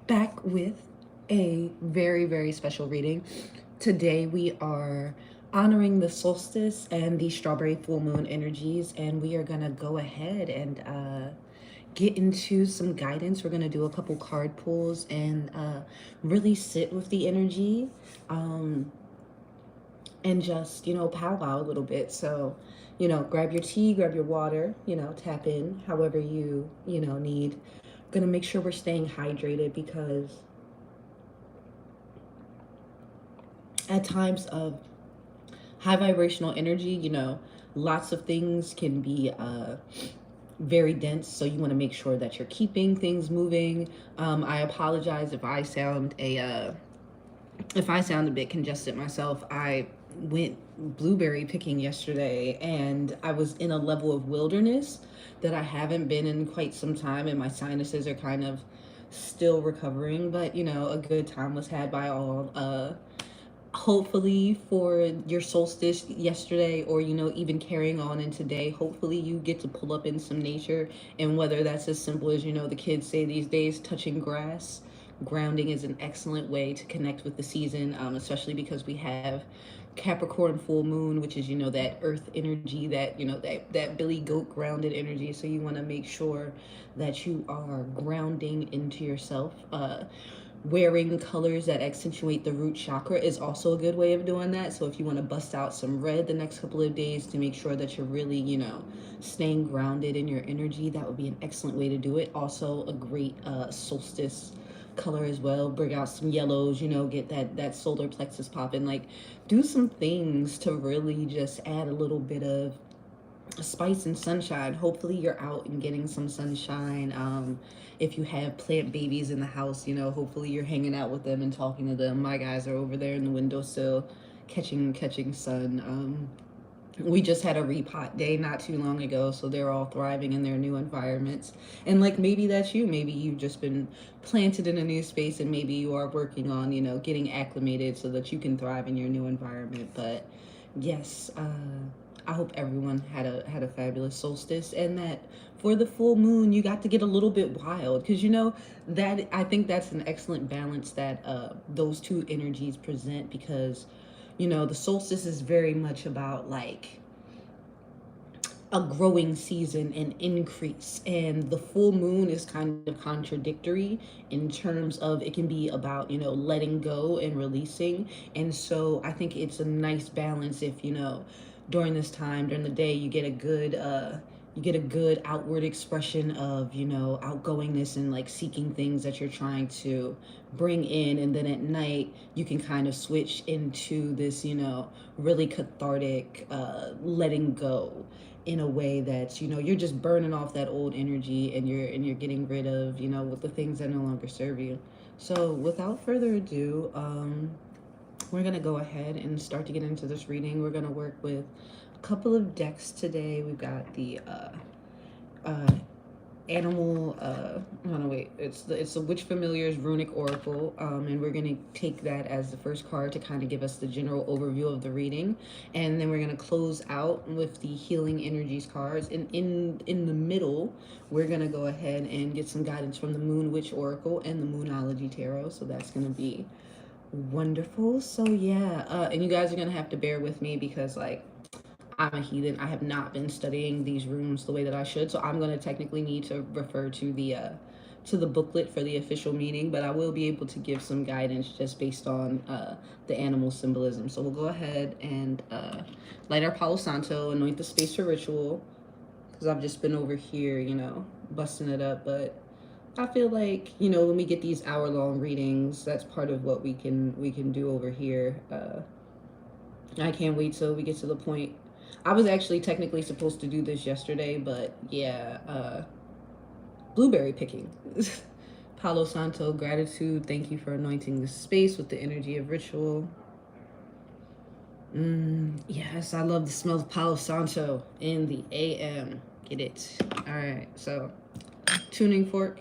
back with a very, very special reading. Today we are honoring the solstice and the strawberry full moon energies, and we are going to go ahead and get into some guidance. We're going to do a couple card pulls and really sit with the energy and just, powwow a little bit. So, grab your tea, grab your water, tap in however you, need. Gonna make sure we're staying hydrated because at times of high vibrational energy, lots of things can be very dense. So you want to make sure that you're keeping things moving. I apologize if I sound a bit congested myself. I went blueberry picking yesterday and I was in a level of wilderness that I haven't been in quite some time, and my sinuses are kind of still recovering, but a good time was had by all. Hopefully for your solstice yesterday, or even carrying on in today, hopefully you get to pull up in some nature. And whether that's as simple as the kids say these days, touching grass. Grounding is an excellent way to connect with the season, especially because we have Capricorn full moon, which is that earth energy, that Billy Goat grounded energy. So you want to make sure that you are grounding into yourself. Wearing colors that accentuate the root chakra is also a good way of doing that. So if you want to bust out some red the next couple of days to make sure that you're really, staying grounded in your energy, that would be an excellent way to do it. Also a great solstice color as well. Bring out some yellows, get that solar plexus popping. Like, do some things to really just add a little bit of spice and sunshine. Hopefully you're out and getting some sunshine. If you have plant babies in the house, hopefully you're hanging out with them and talking to them. My guys are over there in the windowsill catching sun. We just had a repot day not too long ago, so they're all thriving in their new environments. And like, maybe that's you. Maybe you've just been planted in a new space, and maybe you are working on getting acclimated so that you can thrive in your new environment. But yes, I hope everyone had a fabulous solstice, and that for the full moon you got to get a little bit wild, because that I think that's an excellent balance that those two energies present. Because the solstice is very much about like a growing season and increase, and the full moon is kind of contradictory in terms of it can be about letting go and releasing. And so I think it's a nice balance if during this time during the day you get a good outward expression of outgoingness and like seeking things that you're trying to bring in, and then at night you can kind of switch into this really cathartic letting go, in a way that you're just burning off that old energy, and you're getting rid of with the things that no longer serve you. So without further ado, we're gonna go ahead and start to get into this reading. We're gonna work with a couple of decks today. We've got the uh animal no wait it's the Witch Familiar's Runic Oracle, and we're going to take that as the first card to kind of give us the general overview of the reading, and then we're going to close out with the Healing Energies cards, and in the middle we're going to go ahead and get some guidance from the Moon Witch Oracle and the Moonology Tarot. So that's going to be wonderful. So yeah, and you guys are going to have to bear with me because like I'm a heathen. I have not been studying these runes the way that I should, so I'm going to technically need to refer to the booklet for the official meaning, but I will be able to give some guidance just based on the animal symbolism. So we'll go ahead and light our Palo Santo, anoint the space for ritual, because I've just been over here, busting it up. But I feel like when we get these hour-long readings, that's part of what we can do over here. I can't wait till we get to the point. I was actually technically supposed to do this yesterday, but yeah, blueberry picking. Palo Santo, gratitude. Thank you for anointing the space with the energy of ritual. Yes, I love the smell of Palo Santo in the AM. Get it? All right, so tuning fork.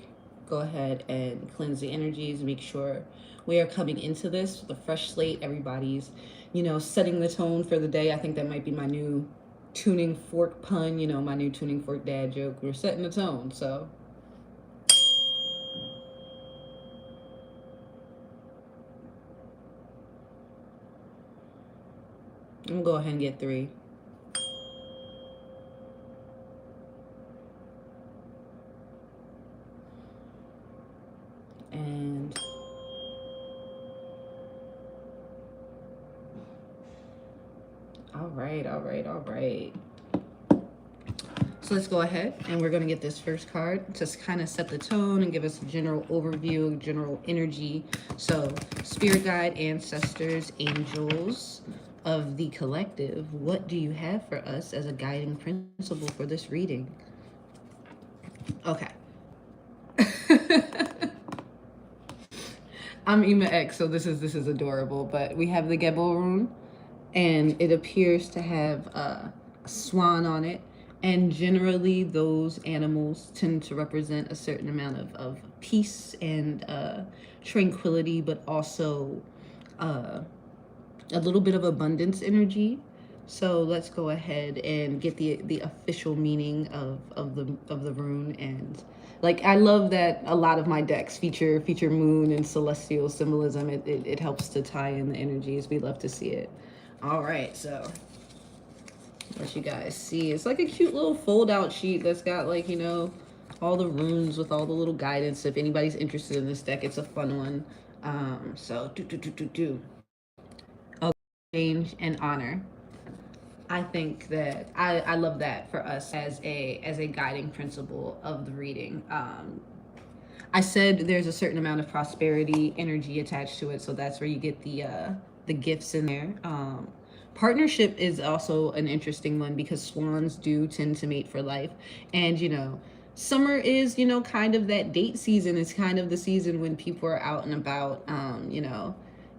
Go ahead and cleanse the energies. Make sure we are coming into this with a fresh slate. Everybody's setting the tone for the day. I think that might be my new tuning fork pun, my new tuning fork dad joke. We're setting the tone. So I'm gonna go ahead and get 3. And all right, all right, all right. So let's go ahead and we're going to get this first card to kind of set the tone and give us a general overview, general energy. So, spirit guide, ancestors, angels of the collective, what do you have for us as a guiding principle for this reading? Okay. I'm ImahX, so this is adorable. But we have the Gebel rune, and it appears to have a swan on it. And generally, those animals tend to represent a certain amount of peace and tranquility, but also uh, a little bit of abundance energy. So let's go ahead and get the official meaning of the rune. And like, I love that a lot of my decks feature moon and celestial symbolism. It helps to tie in the energies. We love to see it. All right, so let you guys see. It's like a cute little fold out sheet that's got, like, all the runes with all the little guidance. If anybody's interested in this deck, it's a fun one. So change and honor. I think that I love that for us as a guiding principle of the reading. I said there's a certain amount of prosperity energy attached to it, so that's where you get the gifts in there. Partnership is also an interesting one because swans do tend to mate for life, and summer is kind of that date season. It's kind of the season when people are out and about,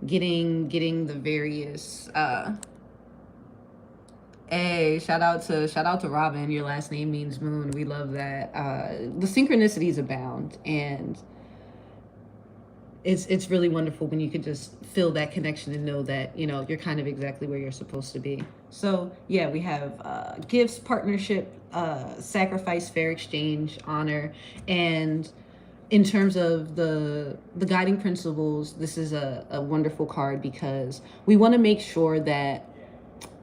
getting the various. Hey, shout out to Robin. Your last name means moon. We love that. The synchronicities abound, and it's really wonderful when you can just feel that connection and know that you're kind of exactly where you're supposed to be. So yeah, we have gifts, partnership, sacrifice, fair exchange, honor, and in terms of the guiding principles, this is a wonderful card because we want to make sure that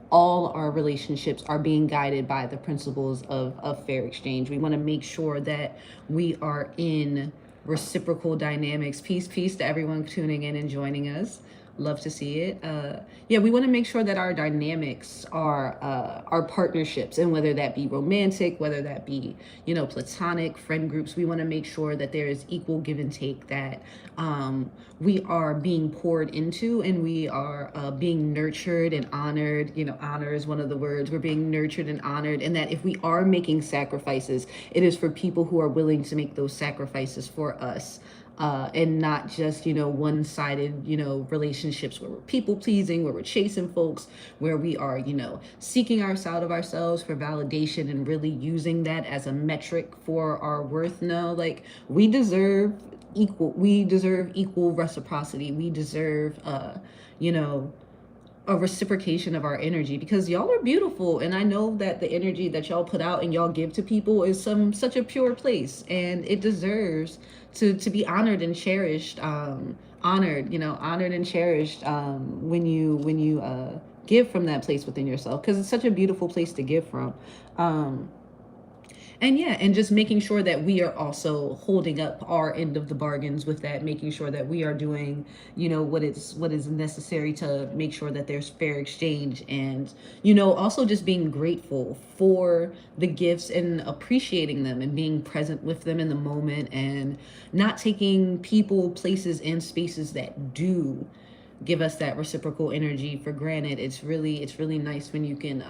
all our relationships are being guided by the principles of fair exchange. We want to make sure that we are in reciprocal dynamics. Peace to everyone tuning in and joining us. Love to see it. Yeah, we want to make sure that our dynamics are our partnerships, and whether that be romantic, whether that be platonic friend groups, we want to make sure that there is equal give and take. That we are being poured into, and we are being nurtured and honored. Honor is one of the words. We're being nurtured and honored, and that if we are making sacrifices, it is for people who are willing to make those sacrifices for us. And not just one-sided relationships where we're people pleasing, where we're chasing folks, where we are seeking out of ourselves for validation and really using that as a metric for our worth. No, like, we deserve equal reciprocity. We deserve a reciprocation of our energy, because y'all are beautiful, and I know that the energy that y'all put out and y'all give to people is such a pure place, and it deserves to be honored and cherished. Honored and cherished when you give from that place within yourself, because it's such a beautiful place to give from. And yeah, and just making sure that we are also holding up our end of the bargains with that, making sure that we are doing what is necessary to make sure that there's fair exchange, and also just being grateful for the gifts and appreciating them and being present with them in the moment, and not taking people, places, and spaces that do give us that reciprocal energy for granted. It's really nice when you can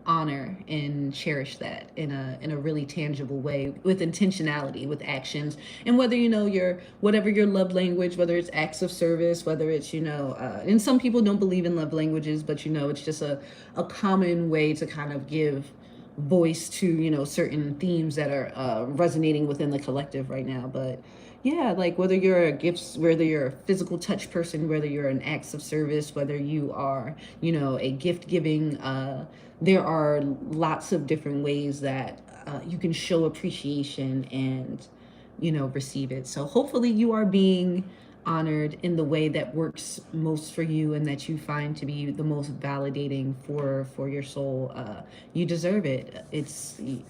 honor and cherish that in a really tangible way, with intentionality, with actions. And whether whatever your love language, whether it's acts of service, whether it's and some people don't believe in love languages, but it's just a common way to kind of give voice to certain themes that are resonating within the collective right now. But yeah, like, whether you're whether you're a physical touch person, whether you're an acts of service, whether you are a gift giving, there are lots of different ways that you can show appreciation and receive it. So hopefully you are being honored in the way that works most for you and that you find to be the most validating for your soul. You deserve it.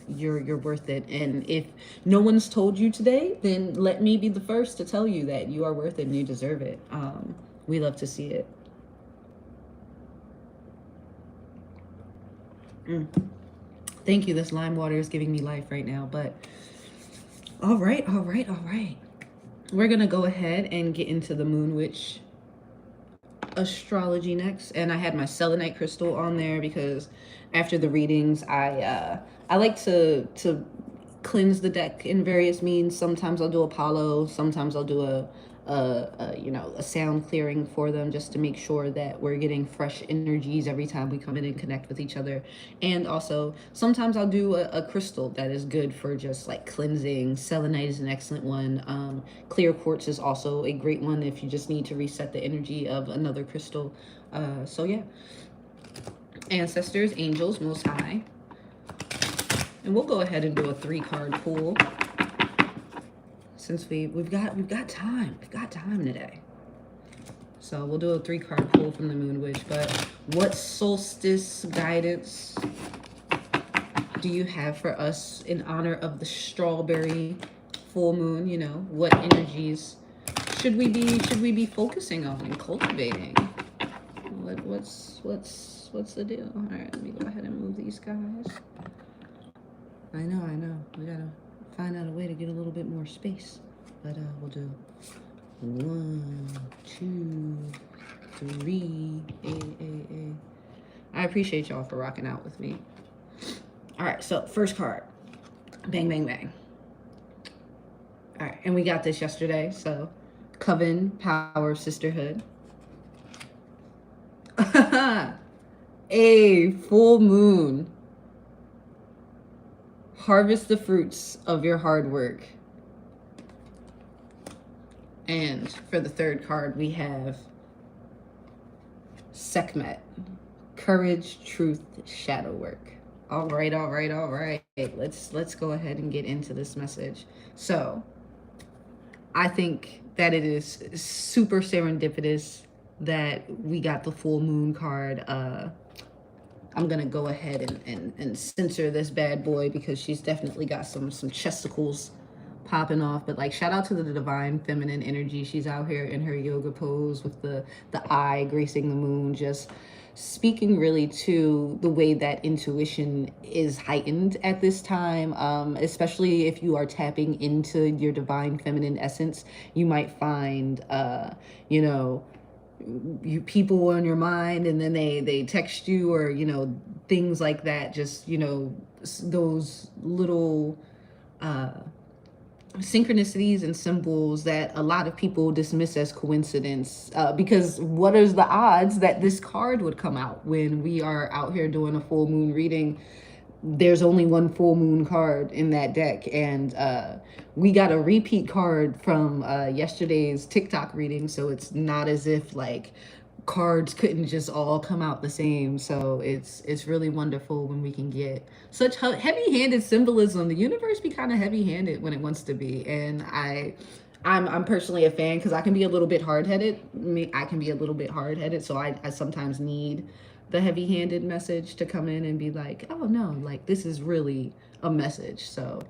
You're worth it. And if no one's told you today, then let me be the first to tell you that you are worth it and you deserve it. We love to see it. Thank you. This lime water is giving me life right now. But all right. We're going to go ahead and get into the Moon Witch astrology next. And I had my selenite crystal on there because after the readings, I like to cleanse the deck in various means. Sometimes I'll do Apollo. Sometimes I'll do a sound clearing for them, just to make sure that we're getting fresh energies every time we come in and connect with each other. And also sometimes I'll do a crystal that is good for just like cleansing. Selenite is an excellent one. Clear quartz is also a great one if you just need to reset the energy of another crystal. So yeah, ancestors, angels, most high. And we'll go ahead and do a 3-card pool, since we've got time. We've got time today. So we'll do a 3-card pull from the Moon Witch. But what solstice guidance do you have for us in honor of the strawberry full moon? You know, what energies should we be focusing on and cultivating? What's the deal? All right, let me go ahead and move these guys. I know. We gotta find out a way to get a little bit more space. But we'll do 1, 2, 3. I appreciate y'all for rocking out with me. All right, so first card. Bang, bang, bang. All right, and we got this yesterday. So Coven, Power, Sisterhood. A full moon. Harvest the fruits of your hard work. And for the third card, we have Sekhmet. Courage, truth, shadow work. All right. Let's go ahead and get into this message. So I think that it is super serendipitous that we got the full moon card. I'm gonna go ahead and censor this bad boy because she's definitely got some chesticles popping off. But like, shout out to the divine feminine energy. She's out here in her yoga pose with the eye gracing the moon, just speaking really to the way that intuition is heightened at this time, especially if you are tapping into your divine feminine essence. You might find you people on your mind, and then they text you, or things like that. Just those little synchronicities and symbols that a lot of people dismiss as coincidence, because what is the odds that this card would come out when we are out here doing a full moon reading? There's only one full moon card in that deck, and we got a repeat card from yesterday's TikTok reading, so it's not as if like cards couldn't just all come out the same. So it's really wonderful when we can get such heavy-handed symbolism. The universe be kind of heavy-handed when it wants to be, and I'm personally a fan because I can be a little bit hard-headed. So I sometimes need the heavy-handed message to come in and be like, oh no, like this is really a message. So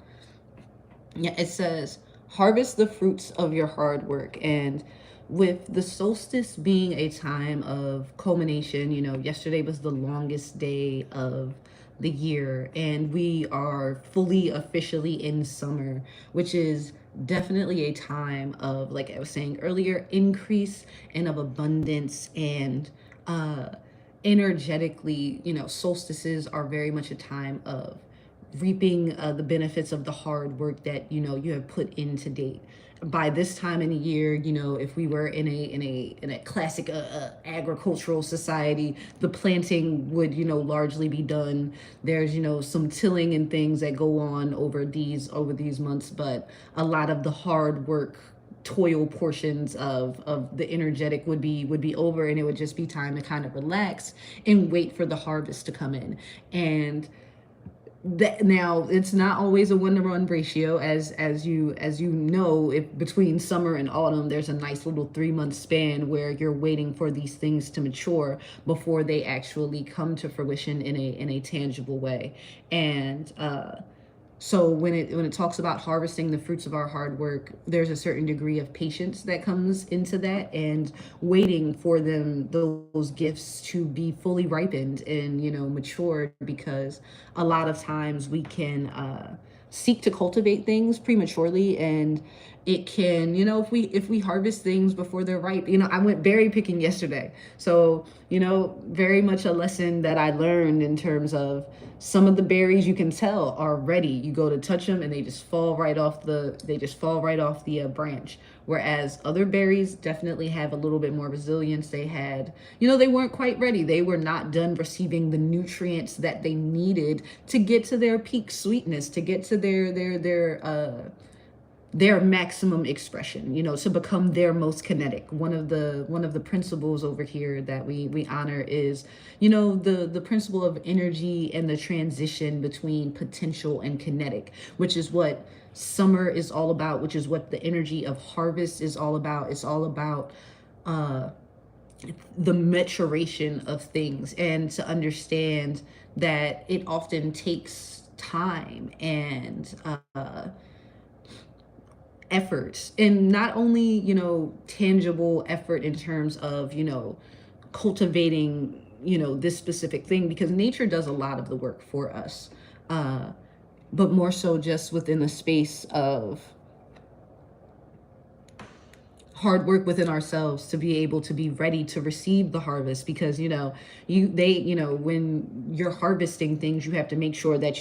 yeah, it says harvest the fruits of your hard work. And with the solstice being a time of culmination, yesterday was the longest day of the year, and we are fully officially in summer, which is definitely a time of, like I was saying earlier, increase and of abundance. And energetically, solstices are very much a time of reaping the benefits of the hard work that you have put in to date. By this time in the year, if we were in a classic agricultural society, the planting would largely be done. There's some tilling and things that go on over these months, but a lot of the hard work, toil portions of the energetic would be over, and it would just be time to kind of relax and wait for the harvest to come in. And that now it's not always a 1-to-1 ratio, as you know. If between summer and autumn there's a nice little 3-month span where you're waiting for these things to mature before they actually come to fruition in a tangible way. And so when it talks about harvesting the fruits of our hard work, there's a certain degree of patience that comes into that, and waiting for them, those gifts, to be fully ripened and matured, because a lot of times we can seek to cultivate things prematurely, and it can, if we harvest things before they're ripe. I went berry picking yesterday, so very much a lesson that I learned in terms of some of the berries you can tell are ready. You go to touch them and they just fall right off the branch. Whereas other berries definitely have a little bit more resilience. They had, they weren't quite ready. They were not done receiving the nutrients that they needed to get to their peak sweetness, to get to their maximum expression, to become their most kinetic. One of the principles over here that we honor is, the principle of energy and the transition between potential and kinetic, which is what summer is all about, which is what the energy of harvest is all about. It's all about the maturation of things, and to understand that it often takes time and effort, and not only tangible effort in terms of cultivating this specific thing, because nature does a lot of the work for us, but more so just within the space of hard work within ourselves to be able to be ready to receive the harvest. Because when you're harvesting things, you have to make sure that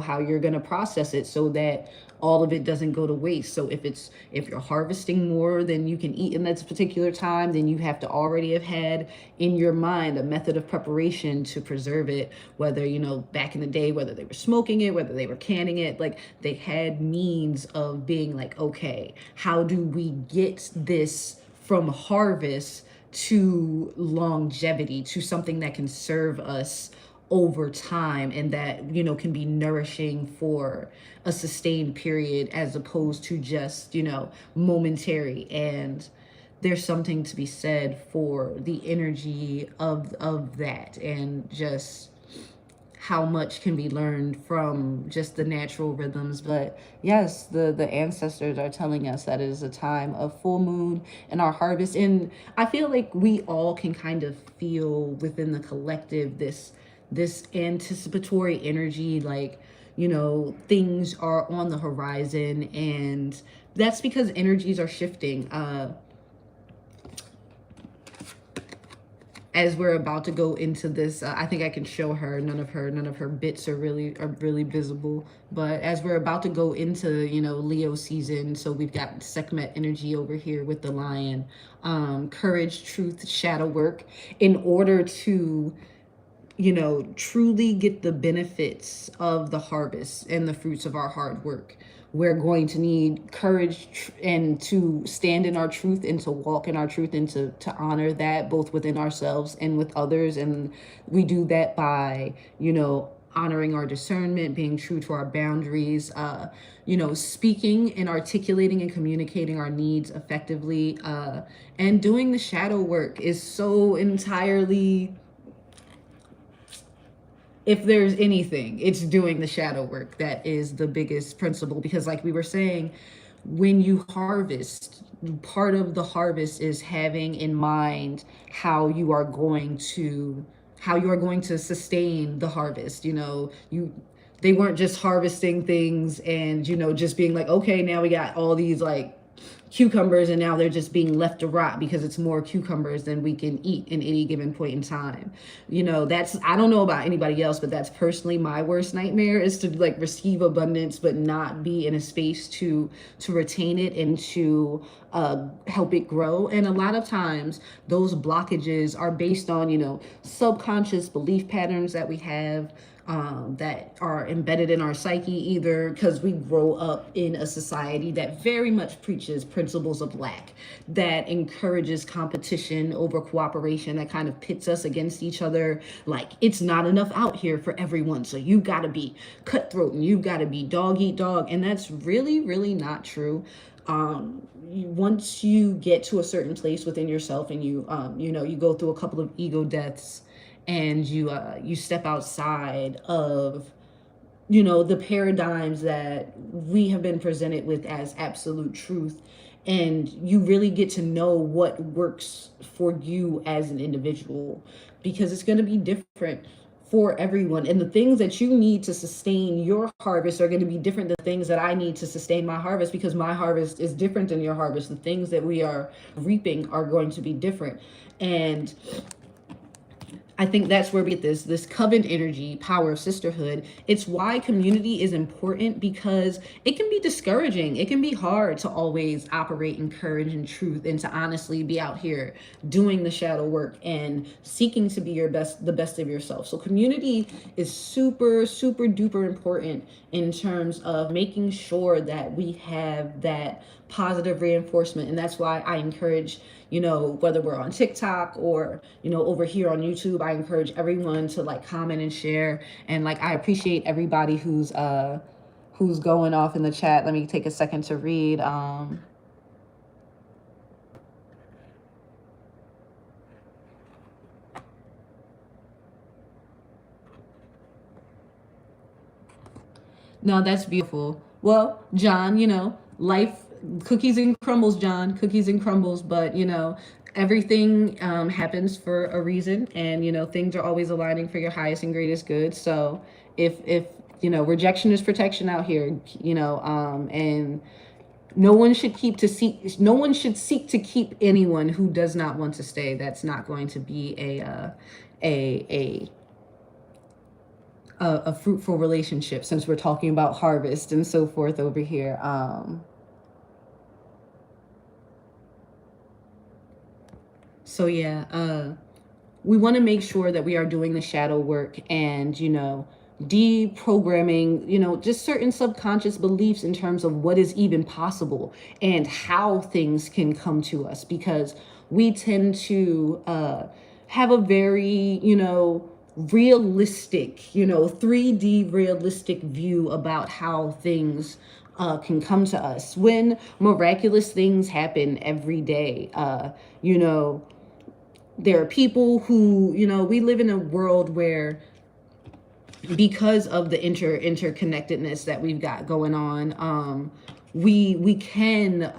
how you're going to process it so that all of it doesn't go to waste. So if you're harvesting more than you can eat in that particular time, then you have to already have had in your mind a method of preparation to preserve it. Whether back in the day, whether they were smoking it, whether they were canning it, like they had means of being like, okay, how do we get this from harvest to longevity, to something that can serve us over time, and that can be nourishing for a sustained period, as opposed to just momentary. And there's something to be said for the energy of that, and just how much can be learned from just the natural rhythms. But yes, the ancestors are telling us that it is a time of full moon and our harvest. And I feel like we all can kind of feel within the collective this anticipatory energy, like things are on the horizon. And that's because energies are shifting. As we're about to go into this, I think I can show her. None of her bits are really visible. But as we're about to go into Leo season, so we've got Sekhmet energy over here with the lion, courage, truth, shadow work, in order to truly get the benefits of the harvest and the fruits of our hard work. We're going to need courage, and to stand in our truth, and to walk in our truth, and to honor that both within ourselves and with others. And we do that by, honoring our discernment, being true to our boundaries, speaking and articulating and communicating our needs effectively, and doing the shadow work is so entirely, if there's anything, it's doing the shadow work that is the biggest principle. Because like we were saying, when you harvest, part of the harvest is having in mind how you are going to sustain the harvest. They weren't just harvesting things and just being like, okay, now we got all these like cucumbers, and now they're just being left to rot because it's more cucumbers than we can eat in any given point in time. That's, I don't know about anybody else, but that's personally my worst nightmare, is to like receive abundance but not be in a space to retain it and to help it grow. And a lot of times those blockages are based on subconscious belief patterns that we have, that are embedded in our psyche, either because we grow up in a society that very much preaches principles of lack, that encourages competition over cooperation, that kind of pits us against each other. Like, it's not enough out here for everyone, so you got to be cutthroat and you got to be dog eat dog. And that's really, really not true. Once you get to a certain place within yourself and you go through a couple of ego deaths, and you step outside of the paradigms that we have been presented with as absolute truth, and you really get to know what works for you as an individual, because it's going to be different for everyone, and the things that you need to sustain your harvest are going to be different than things that I need to sustain my harvest, because my harvest is different than your harvest. The things that we are reaping are going to be different. And I think that's where we get this covenant energy, power of sisterhood. It's why community is important, because it can be discouraging. It can be hard to always operate in courage and truth, and to honestly be out here doing the shadow work and seeking to be the best of yourself. So community is super, super duper important in terms of making sure that we have that positive reinforcement. And that's why I encourage, whether we're on TikTok or, over here on YouTube, I encourage everyone to like comment and share. And like, I appreciate everybody who's going off in the chat. Let me take a second to read. No, that's beautiful. Well, John, life, cookies and crumbles, John, cookies and crumbles. But, everything happens for a reason. And, things are always aligning for your highest and greatest good. So if rejection is protection out here, and no one should seek to keep anyone who does not want to stay. That's not going to be a fruitful relationship, since we're talking about harvest and so forth over here. So yeah, we want to make sure that we are doing the shadow work and, deprogramming, just certain subconscious beliefs in terms of what is even possible and how things can come to us, because we tend to have a very, realistic, 3D realistic view about how things can come to us, when miraculous things happen every day. There are people who, we live in a world where, because of the interconnectedness that we've got going on, we can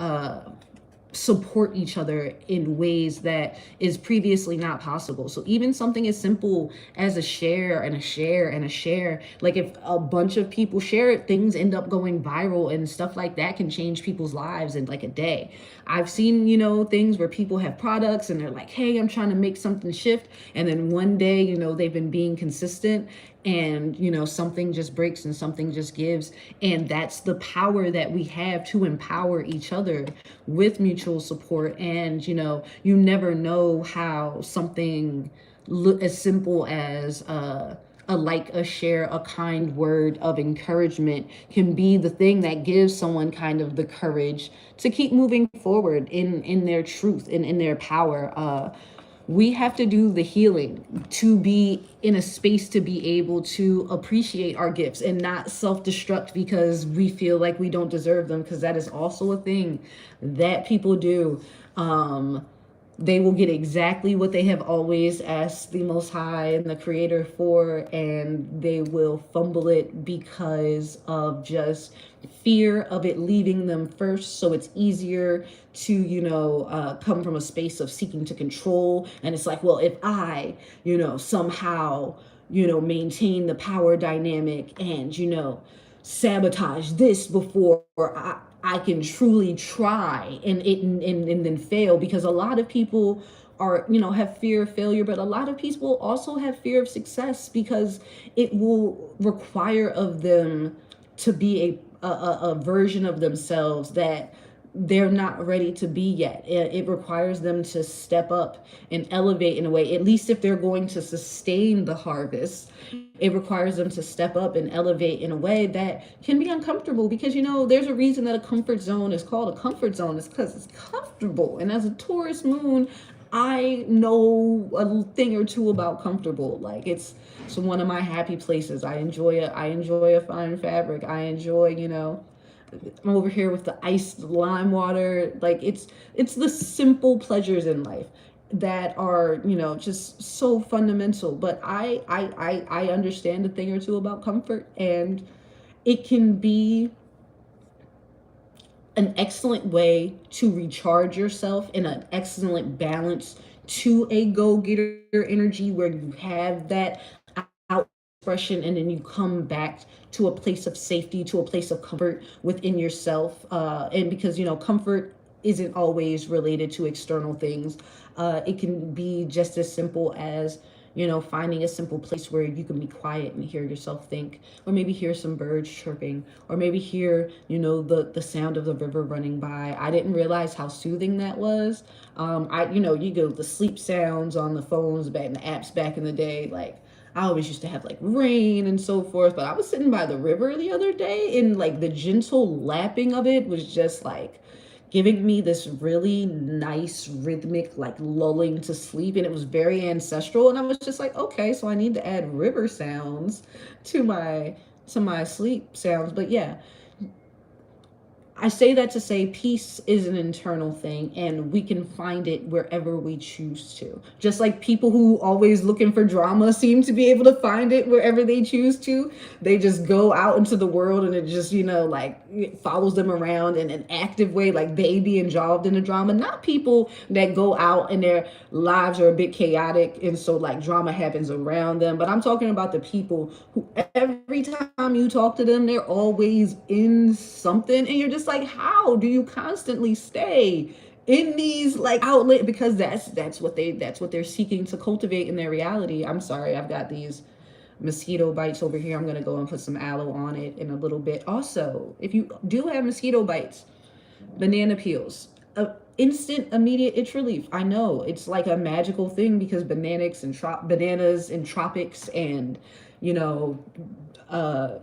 support each other in ways that is previously not possible. So even something as simple as a share and a share and a share, like if a bunch of people share it, things end up going viral, and stuff like that can change people's lives in like a day. I've seen, things where people have products and they're like, hey, I'm trying to make something shift. And then one day, they've been being consistent, and something just breaks and something just gives. And that's the power that we have to empower each other with mutual support. And you never know how something as simple as a like, a share, a kind word of encouragement can be the thing that gives someone kind of the courage to keep moving forward in their truth and in their power. We have to do the healing to be in a space to be able to appreciate our gifts and not self-destruct because we feel like we don't deserve them, because that is also a thing that people do. They will get exactly what they have always asked the Most High and the Creator for, and they will fumble it because of just fear of it leaving them first. So it's easier to, come from a space of seeking to control. And it's like, well, if I, somehow, maintain the power dynamic and, sabotage this before I can truly try and then fail, because a lot of people are, have fear of failure, but a lot of people also have fear of success, because it will require of them to be a version of themselves that they're not ready to be yet. It requires them to step up and elevate in a way, at least if they're going to sustain the harvest. It requires them to step up and elevate in a way that can be uncomfortable, because there's a reason that a comfort zone is called a comfort zone. It's because it's comfortable. And as a Taurus moon, I know a thing or two about comfortable. Like it's one of my happy places. I enjoy a fine fabric. I enjoy, I'm over here with the iced lime water. Like it's the simple pleasures in life that are, just so fundamental. But I understand a thing or two about comfort, and it can be an excellent way to recharge yourself, and an excellent balance to a go-getter energy, where you have that out expression, and then you come back to a place of safety, to a place of comfort within yourself. And because comfort isn't always related to external things. It can be just as simple as finding a simple place where you can be quiet and hear yourself think, or maybe hear some birds chirping, or maybe hear, the sound of the river running by. I didn't realize how soothing that was. You go the sleep sounds on the phones back in the apps back in the day, like I always used to have like rain and so forth, but I was sitting by the river the other day, and like the gentle lapping of it was just like giving me this really nice rhythmic like lulling to sleep, and it was very ancestral. And I was just like, okay, so I need to add river sounds to my sleep sounds. But yeah, I say that to say peace is an internal thing, and we can find it wherever we choose to. Just like people who always looking for drama seem to be able to find it wherever they choose to. They just go out into the world, and it just, like it follows them around in an active way, like they be involved in the drama. Not people that go out and their lives are a bit chaotic, and so like drama happens around them. But I'm talking about the people who every time you talk to them, they're always in something, and you're just like, how do you constantly stay in these like outlet? Because that's what they're seeking to cultivate in their reality. I'm sorry, I've got these mosquito bites over here. I'm gonna go and put some aloe on it in a little bit. Also, if you do have mosquito bites, banana peels, instant immediate itch relief. I know it's like a magical thing, because bananas and tropics, and you know uh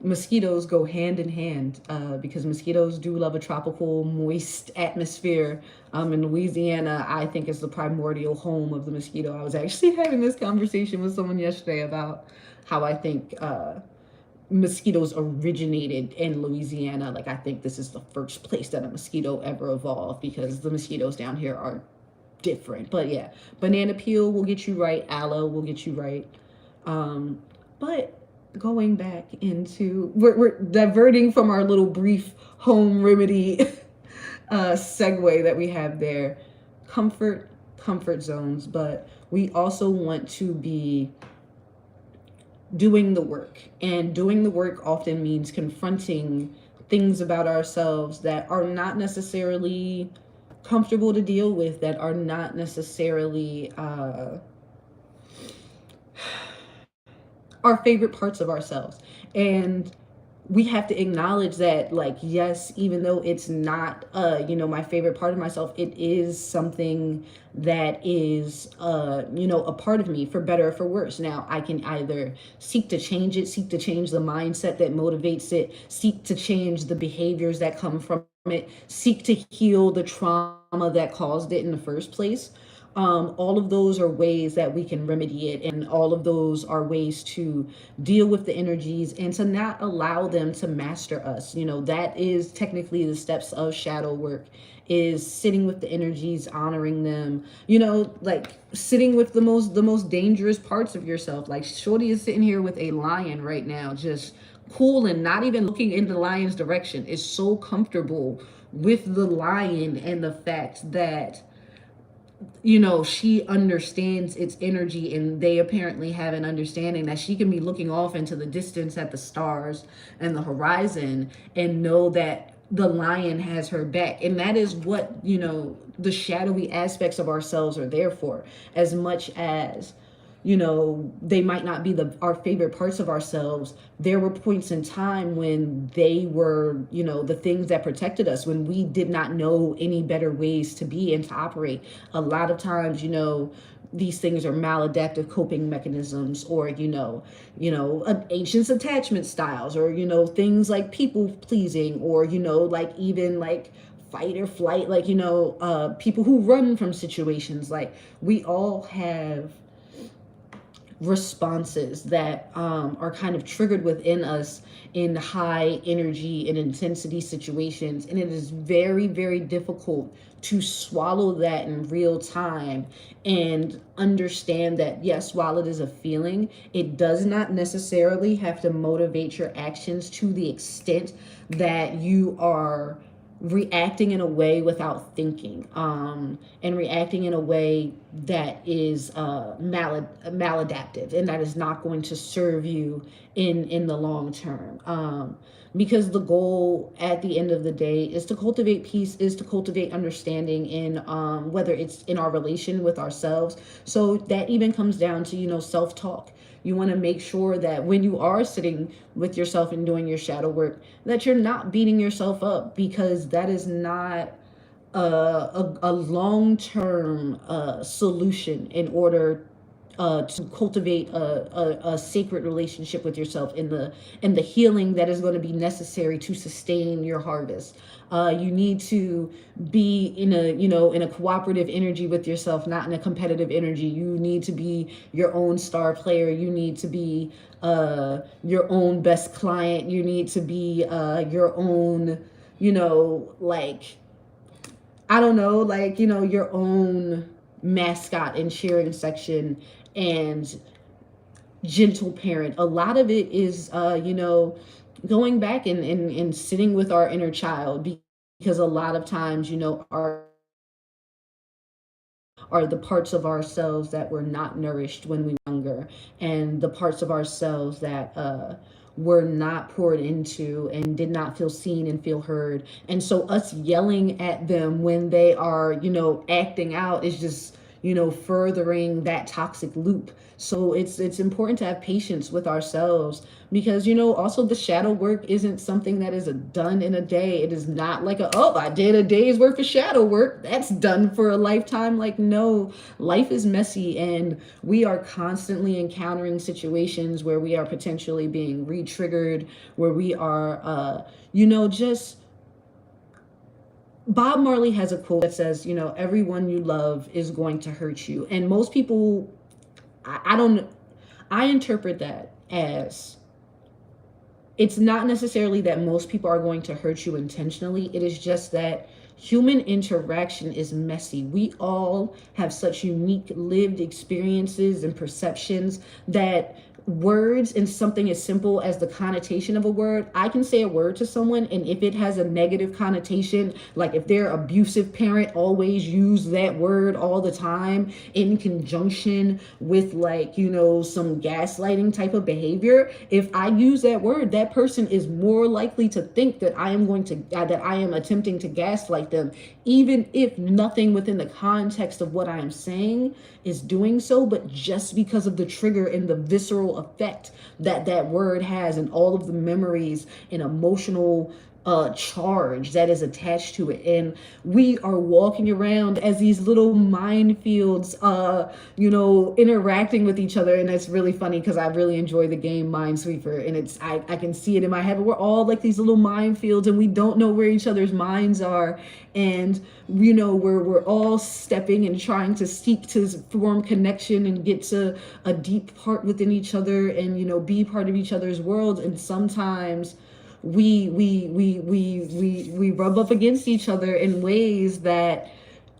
mosquitoes go hand in hand, because mosquitoes do love a tropical, moist atmosphere. In Louisiana, I think is the primordial home of the mosquito. I was actually having this conversation with someone yesterday about how I think mosquitoes originated in Louisiana. Like, I think this is the first place that a mosquito ever evolved, because the mosquitoes down here are different. But yeah, banana peel will get you right. Aloe will get you right. But going back into, we're diverting from our little brief home remedy segue that we have there. Comfort zones, but we also want to be doing the work. And doing the work often means confronting things about ourselves that are not necessarily comfortable to deal with, that are not necessarily our favorite parts of ourselves. And we have to acknowledge that, like, yes, even though it's not my favorite part of myself, it is something that is a part of me, for better or for worse. Now, I can either seek to change it, seek to change the mindset that motivates it, seek to change the behaviors that come from it, seek to heal the trauma that caused it in the first place. All of those are ways that we can remedy it, and all of those are ways to deal with the energies and to not allow them to master us. That is technically the steps of shadow work, is sitting with the energies, honoring them, like sitting with the most dangerous parts of yourself. Like, Shorty is sitting here with a lion right now, just cool and not even looking in the lion's direction. Is so comfortable with the lion, and the fact that she understands its energy, and they apparently have an understanding that she can be looking off into the distance at the stars and the horizon, and know that the lion has her back. And that is what the shadowy aspects of ourselves are there for, as much as they might not be our favorite parts of ourselves. There were points in time when they were, the things that protected us, when we did not know any better ways to be and to operate. A lot of times, these things are maladaptive coping mechanisms, or ancient attachment styles, or things like people pleasing, or like even like fight or flight, like people who run from situations. Like, we all have responses that are kind of triggered within us in high energy and intensity situations, and it is very, very difficult to swallow that in real time and understand that, yes, while it is a feeling, it does not necessarily have to motivate your actions to the extent that you are reacting in a way without thinking, and reacting in a way that is maladaptive, and that is not going to serve you in the long term, because the goal at the end of the day is to cultivate peace, is to cultivate understanding in, whether it's in our relation with ourselves. So that even comes down to, self-talk. You want to make sure that when you are sitting with yourself and doing your shadow work, that you're not beating yourself up, because that is not a long-term solution in order to cultivate a sacred relationship with yourself, in the healing that is going to be necessary to sustain your harvest. You need to be in a, in a cooperative energy with yourself, not in a competitive energy. You need to be your own star player. You need to be your own best client. You need to be your own, like, I don't know, like, your own mascot and cheering section and gentle parent. A lot of it is, going back and sitting with our inner child, because a lot of times, our are the parts of ourselves that were not nourished when we were younger, and the parts of ourselves that were not poured into and did not feel seen and feel heard. And so us yelling at them when they are, acting out, is just, furthering that toxic loop. So it's important to have patience with ourselves, because, also the shadow work isn't something that is done in a day. It is not like oh, I did a day's worth of shadow work, that's done for a lifetime. Like, no, life is messy, and we are constantly encountering situations where we are potentially being re-triggered, where we are just, Bob Marley has a quote that says, everyone you love is going to hurt you. And most people, I don't, I interpret that as, it's not necessarily that most people are going to hurt you intentionally. It is just that human interaction is messy. We all have such unique lived experiences and perceptions that words, and something as simple as the connotation of a word, I can say a word to someone, and if it has a negative connotation, like if their abusive parent always used that word all the time in conjunction with, like, some gaslighting type of behavior, if I use that word, that person is more likely to think that I am attempting to gaslight them, even if nothing within the context of what I am saying is doing so, but just because of the trigger and the visceral effect that that word has, and all of the memories and emotional charge that is attached to it. And we are walking around as these little minefields, interacting with each other. And it's really funny, because I really enjoy the game Minesweeper, and I can see it in my head, but we're all like these little minefields, and we don't know where each other's minds are. And we're all stepping and trying to seek to form connection and get to a deep part within each other, and be part of each other's world. And sometimes we rub up against each other in ways that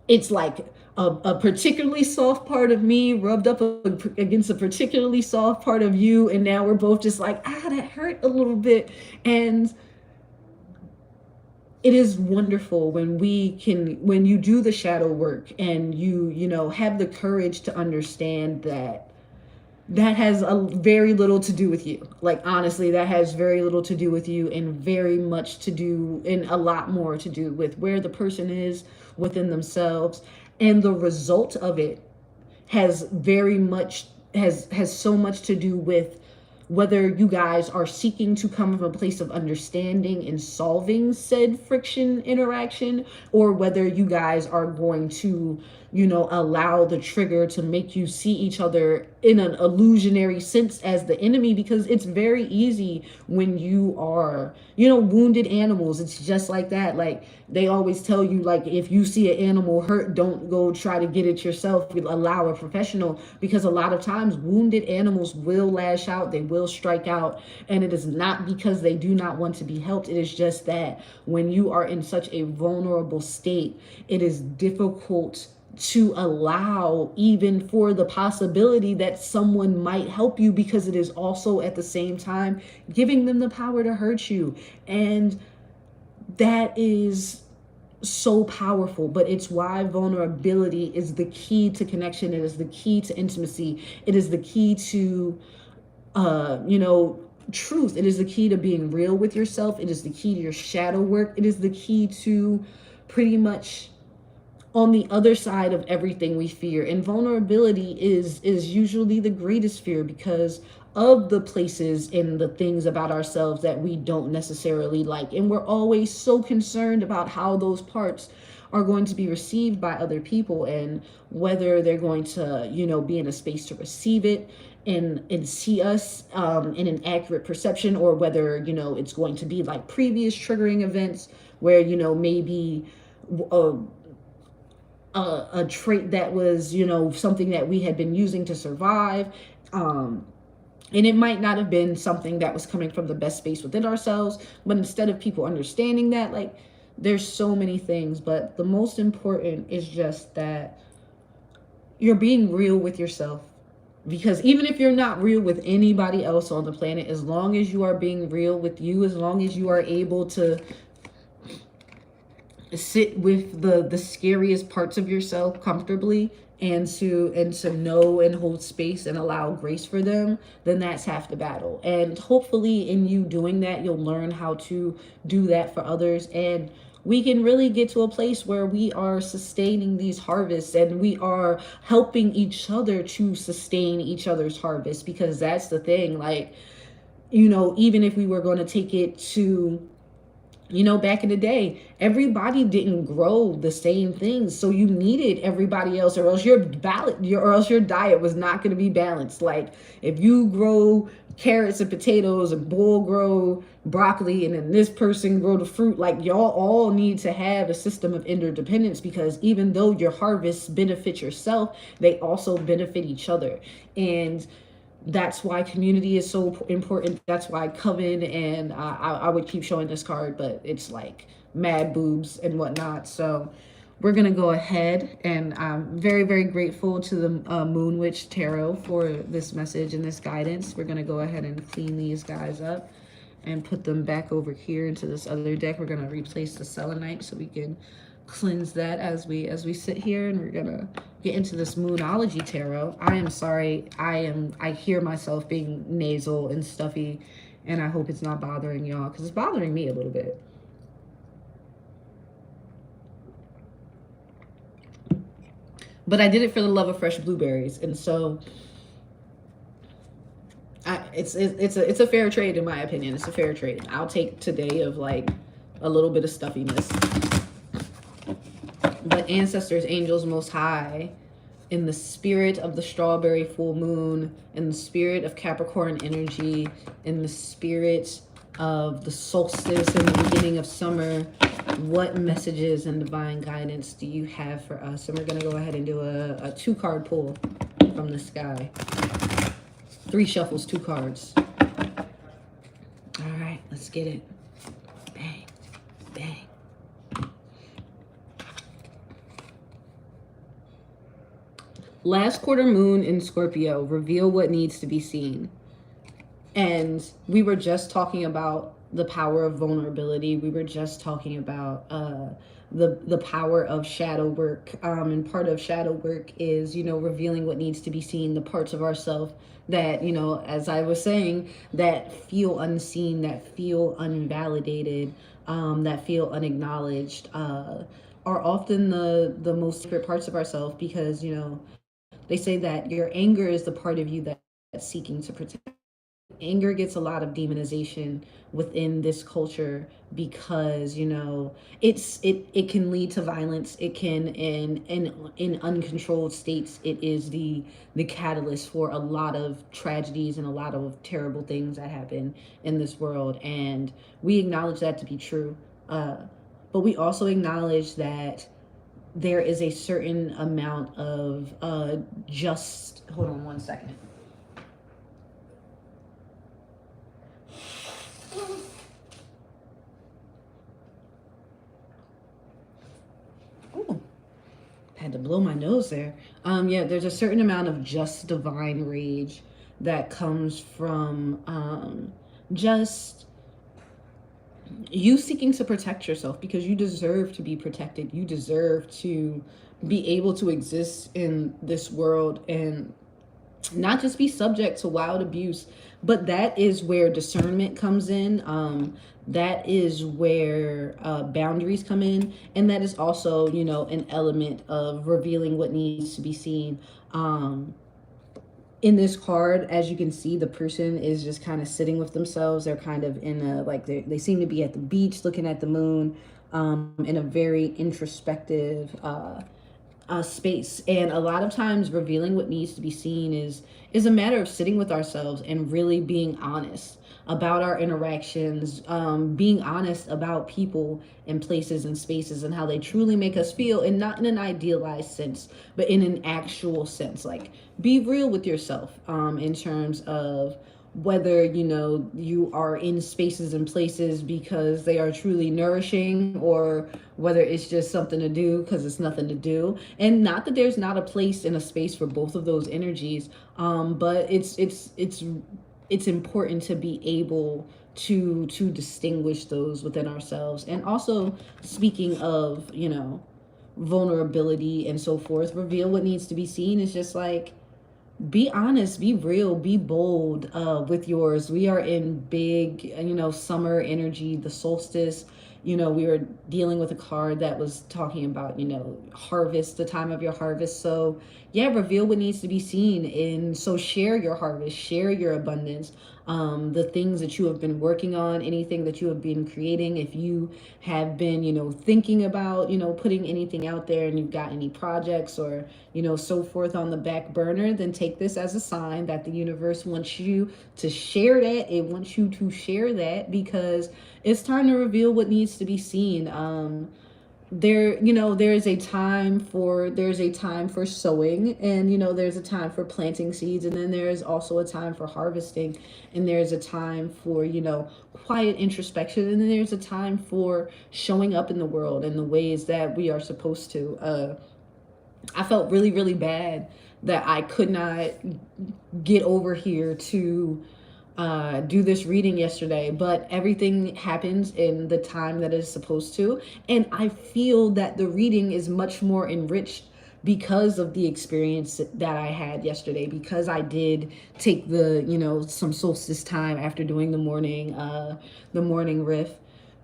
it's like a particularly soft part of me rubbed up against a particularly soft part of you, and now we're both just like, that hurt a little bit. And it is wonderful when you do the shadow work, and you have the courage to understand that has very little to do with you. Like, honestly, that has very little to do with you, and very much to do, and a lot more to do with where the person is within themselves. And the result of it has very much has so much to do with whether you guys are seeking to come from a place of understanding and solving said friction interaction, or whether you guys are going to, allow the trigger to make you see each other in an illusionary sense as the enemy, because it's very easy when you are, wounded animals. It's just like that. Like they always tell you, like, if you see an animal hurt, don't go try to get it yourself. Allow a professional, because a lot of times wounded animals will lash out, they will strike out, and it is not because they do not want to be helped. It is just that when you are in such a vulnerable state, it is difficult to allow even for the possibility that someone might help you, because it is also at the same time giving them the power to hurt you. And that is so powerful. But it's why vulnerability is the key to connection. It is the key to intimacy. It is the key to truth. It is the key to being real with yourself. It is the key to your shadow work. It is the key to pretty much on the other side of everything we fear. And vulnerability is usually the greatest fear, because of the places and the things about ourselves that we don't necessarily like. And we're always so concerned about how those parts are going to be received by other people, and whether they're going to, be in a space to receive it and see us in an accurate perception, or whether, it's going to be like previous triggering events where, maybe a trait that was, something that we had been using to survive. And it might not have been something that was coming from the best space within ourselves, but instead of people understanding that, like, there's so many things. But the most important is just that you're being real with yourself. Because even if you're not real with anybody else on the planet, as long as you are being real with you, as long as you are able to sit with the scariest parts of yourself comfortably, and to know and hold space and allow grace for them, then that's half the battle. And hopefully in you doing that, you'll learn how to do that for others, and we can really get to a place where we are sustaining these harvests, and we are helping each other to sustain each other's harvest. Because that's the thing, like, even if we were going to take it to, back in the day, everybody didn't grow the same things. So you needed everybody else, or else your diet was not going to be balanced. Like if you grow carrots and potatoes, and bull grow broccoli, and then this person grow the fruit, like y'all all need to have a system of interdependence, because even though your harvests benefit yourself, they also benefit each other. And that's why community is so important. That's why coven, and I would keep showing this card, but it's like mad boobs and whatnot. So we're gonna go ahead, and I'm very, very grateful to the Moon Witch Tarot for this message and this guidance. We're gonna go ahead and clean these guys up and put them back over here into this other deck. We're gonna replace the selenite so we can cleanse that as we sit here, and we're gonna get into this Moonology Tarot. I am sorry, I hear myself being nasal and stuffy, and I hope it's not bothering y'all, because it's bothering me a little bit. But I did it for the love of fresh blueberries, and so it's a fair trade in my opinion. It's a fair trade. I'll take today of like a little bit of stuffiness. But ancestors, angels, most high, in the spirit of the strawberry full moon, in the spirit of Capricorn energy, in the spirit of the solstice and the beginning of summer, what messages and divine guidance do you have for us? And we're going to go ahead and do a 2-card pull from the sky. 3 shuffles, 2 cards. All right, let's get it. Bang, bang. Last quarter moon in Scorpio, reveal what needs to be seen. And we were just talking about the power of vulnerability. We were just talking about the power of shadow work. And part of shadow work is, revealing what needs to be seen, the parts of ourselves that, as I was saying, that feel unseen, that feel unvalidated, that feel unacknowledged, are often the most secret parts of ourselves, because, they say that your anger is the part of you that's seeking to protect. Anger gets a lot of demonization within this culture because it can lead to violence. It can, in uncontrolled states, it is the catalyst for a lot of tragedies and a lot of terrible things that happen in this world, and we acknowledge that to be true. But we also acknowledge that there is a certain amount of just hold on one second. Ooh, had to blow my nose there. Yeah, there's a certain amount of just divine rage that comes from just you seeking to protect yourself, because you deserve to be protected. You deserve to be able to exist in this world and not just be subject to wild abuse. But that is where discernment comes in. That is where boundaries come in, and that is also, an element of revealing what needs to be seen. In this card, as you can see, the person is just kind of sitting with themselves. They're kind of in a, like, they seem to be at the beach looking at the moon, in a very introspective space. And a lot of times revealing what needs to be seen is a matter of sitting with ourselves and really being honest about our interactions, being honest about people and places and spaces and how they truly make us feel, and not in an idealized sense, but in an actual sense. Like, be real with yourself, in terms of whether you are in spaces and places because they are truly nourishing, or whether it's just something to do because it's nothing to do. And not that there's not a place and a space for both of those energies, but it's important to be able to distinguish those within ourselves. And also, speaking of vulnerability and so forth, reveal what needs to be seen is just like, be honest, be real, be bold with yours. We are in big, summer energy, the solstice. We were dealing with a card that was talking about, harvest, the time of your harvest. So, yeah, reveal what needs to be seen. And so share your harvest, share your abundance, the things that you have been working on, anything that you have been creating. If you have been, thinking about, putting anything out there, and you've got any projects or, so forth on the back burner, then take this as a sign that the universe wants you to share that. It wants you to share that because it's time to reveal what needs to be seen. There's a time for sowing, and there's a time for planting seeds, and then there's also a time for harvesting, and there's a time for quiet introspection, and then there's a time for showing up in the world in the ways that we are supposed to. I felt really, really bad that I could not get over here to do this reading yesterday, but everything happens in the time that it's supposed to. And I feel that the reading is much more enriched because of the experience that I had yesterday, because I did take some solstice time after doing the morning riff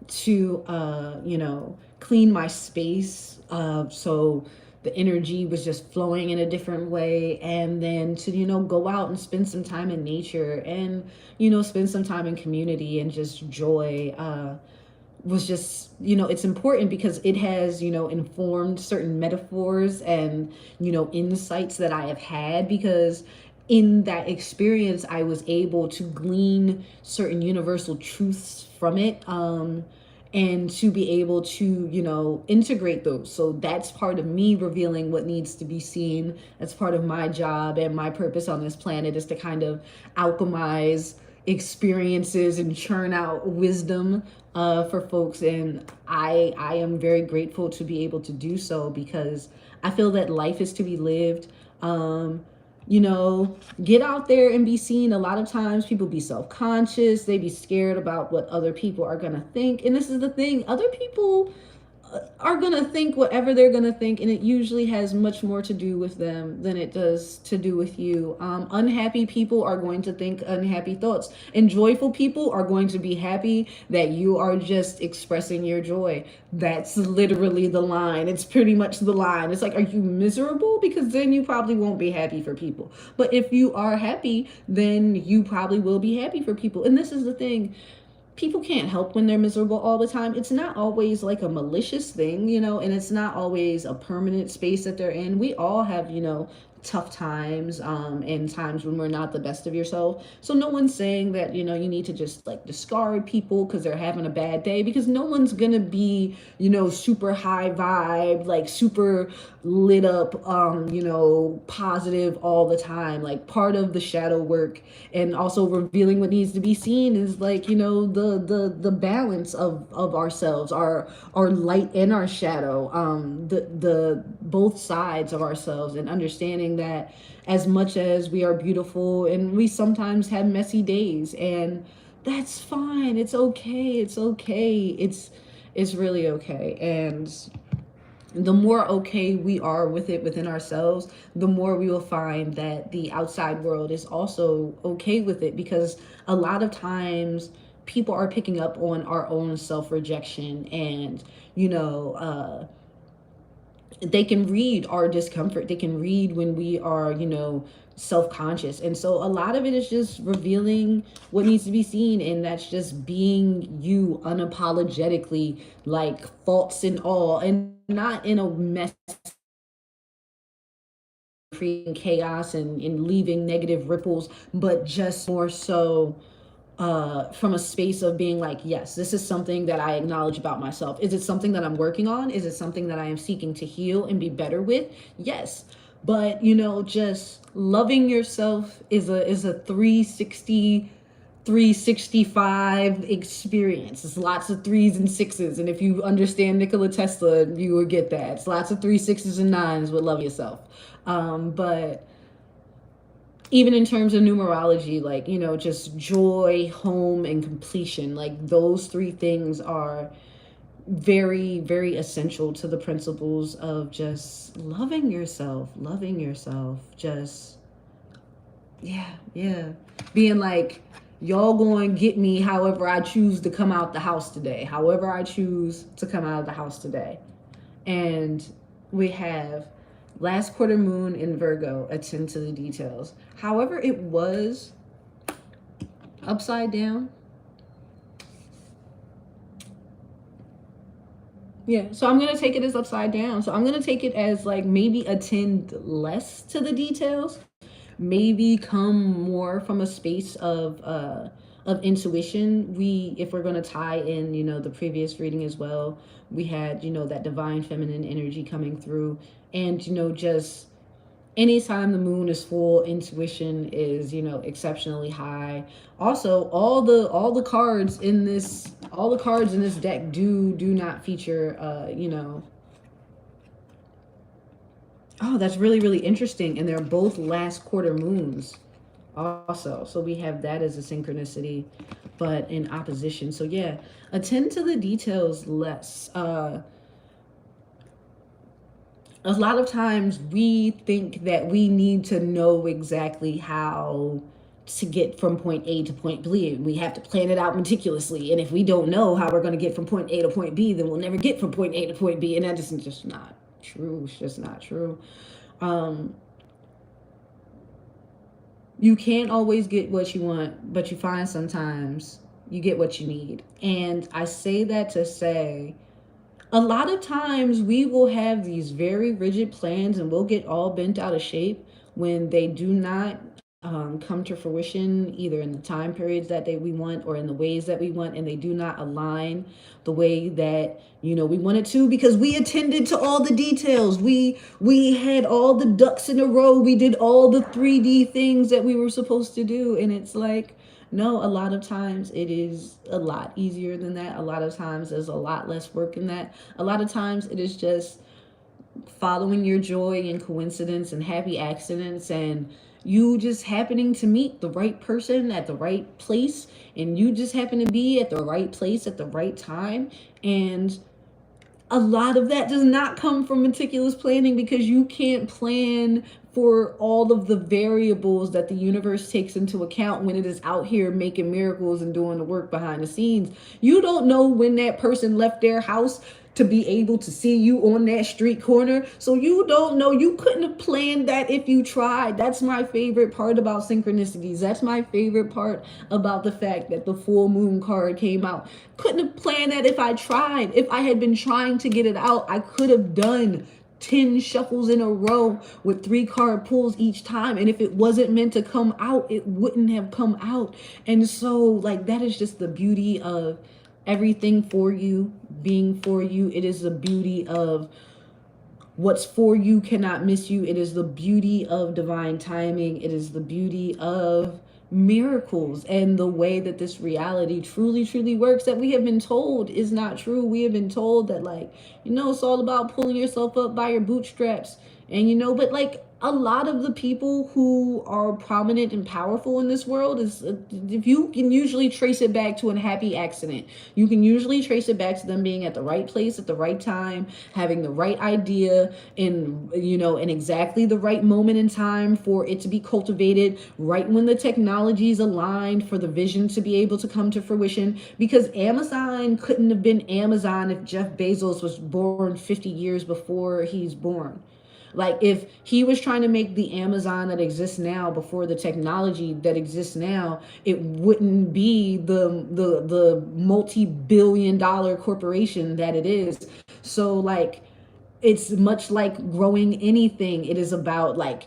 to, clean my space. So the energy was just flowing in a different way, and then to go out and spend some time in nature, and spend some time in community and just joy, was just it's important because it has informed certain metaphors and insights that I have had, because in that experience I was able to glean certain universal truths from it, and to be able to integrate those. So that's part of me revealing what needs to be seen. That's part of my job, and my purpose on this planet is to kind of alchemize experiences and churn out wisdom for folks. And I am very grateful to be able to do so, because I feel that life is to be lived. Get out there and be seen. A lot of times people be self-conscious, they be scared about what other people are gonna think. And this is the thing, other people are gonna think whatever they're gonna think, and it usually has much more to do with them than it does to do with you. Unhappy people are going to think unhappy thoughts, and joyful people are going to be happy that you are just expressing your joy. That's literally the line. It's pretty much the line. It's like, are you miserable? Because then you probably won't be happy for people. But if you are happy, then you probably will be happy for people. And this is the thing, people can't help when they're miserable all the time. It's not always like a malicious thing, and it's not always a permanent space that they're in. We all have, tough times, and times when we're not the best of yourself. So no one's saying that, you need to just like discard people because they're having a bad day, because no one's gonna be, super high vibe, like super lit up, positive all the time. Like, part of the shadow work and also revealing what needs to be seen is like, the balance of ourselves, our light and our shadow, the both sides of ourselves, and understanding that as much as we are beautiful, and we sometimes have messy days, and that's fine. It's okay. It's okay. It's really okay. And the more okay we are with it within ourselves, the more we will find that the outside world is also okay with it, because a lot of times people are picking up on our own self-rejection, and they can read our discomfort, they can read when we are, self-conscious. And so a lot of it is just revealing what needs to be seen, and that's just being you unapologetically, like faults and all, and not in a mess, creating chaos and leaving negative ripples, but just more so from a space of being like, yes, this is something that I acknowledge about myself. Is it something that I'm working on? Is it something that I am seeking to heal and be better with? Yes. But just loving yourself is a 365 experience. It's lots of threes and sixes. And if you understand Nikola Tesla, you will get that. It's lots of three, sixes, and nines with loving yourself. But even in terms of numerology, like, just joy, home, and completion, like those three things are very, very essential to the principles of just loving yourself, just, yeah, being like, y'all going to get me however I choose to come out the house today, however I choose to come out of the house today. And we have last quarter moon in Virgo, attend to the details. However, it was upside down. Yeah, so I'm going to take it as upside down. So I'm going to take it as like, maybe attend less to the details, maybe come more from a space of intuition. If we're going to tie in, the previous reading as well, we had, that divine feminine energy coming through. And just anytime the moon is full, intuition is, exceptionally high. Also, all the cards in this deck do not feature, oh, that's really, really interesting. And they're both last quarter moons also. So we have that as a synchronicity, but in opposition. So yeah, attend to the details less. A lot of times we think that we need to know exactly how to get from point A to point B. We have to plan it out meticulously. And if we don't know how we're going to get from point A to point B, then we'll never get from point A to point B. And that is just not true. It's just not true. You can't always get what you want, but you find sometimes you get what you need. And I say that to say, a lot of times we will have these very rigid plans, and we'll get all bent out of shape when they do not come to fruition, either in the time periods that we want or in the ways that we want, and they do not align the way that we wanted to, because we attended to all the details. We had all the ducks in a row. We did all the 3D things that we were supposed to do, and it's like, no, a lot of times it is a lot easier than that. A lot of times there's a lot less work in that. A lot of times it is just following your joy and coincidence and happy accidents, and you just happening to meet the right person at the right place, and you just happen to be at the right place at the right time. And A lot of that does not come from meticulous planning because you can't plan for all of the variables that the universe takes into account when it is out here making miracles and doing the work behind the scenes. You don't know when that person left their house to be able to see you on that street corner. So you don't know. You couldn't have planned that if you tried. That's my favorite part about synchronicities. That's my favorite part about the fact that the full moon card came out. Couldn't have planned that if I tried. If I had been trying to get it out, I could have done 10 shuffles in a row with 3 card pulls each time. And if it wasn't meant to come out, it wouldn't have come out. And so, like, that is just the beauty of everything for you being for you. It is the beauty of what's for you cannot miss you. It is the beauty of divine timing. It is the beauty of miracles and the way that this reality truly works that we have been told is not true. We have been told that, like, it's all about pulling yourself up by your bootstraps. And but like a lot of the people who are prominent and powerful in this world is if you can usually trace it back to a happy accident. You can usually trace it back to them being at the right place at the right time, having the right idea in exactly the right moment in time for it to be cultivated, right when the technology is aligned for the vision to be able to come to fruition. Because Amazon couldn't have been Amazon if Jeff Bezos was born 50 years before he's born. Like, if he was trying to make the Amazon that exists now before the technology that exists now, it wouldn't be the multi-billion-dollar corporation that it is. So, like, it's much like growing anything. It is about, like,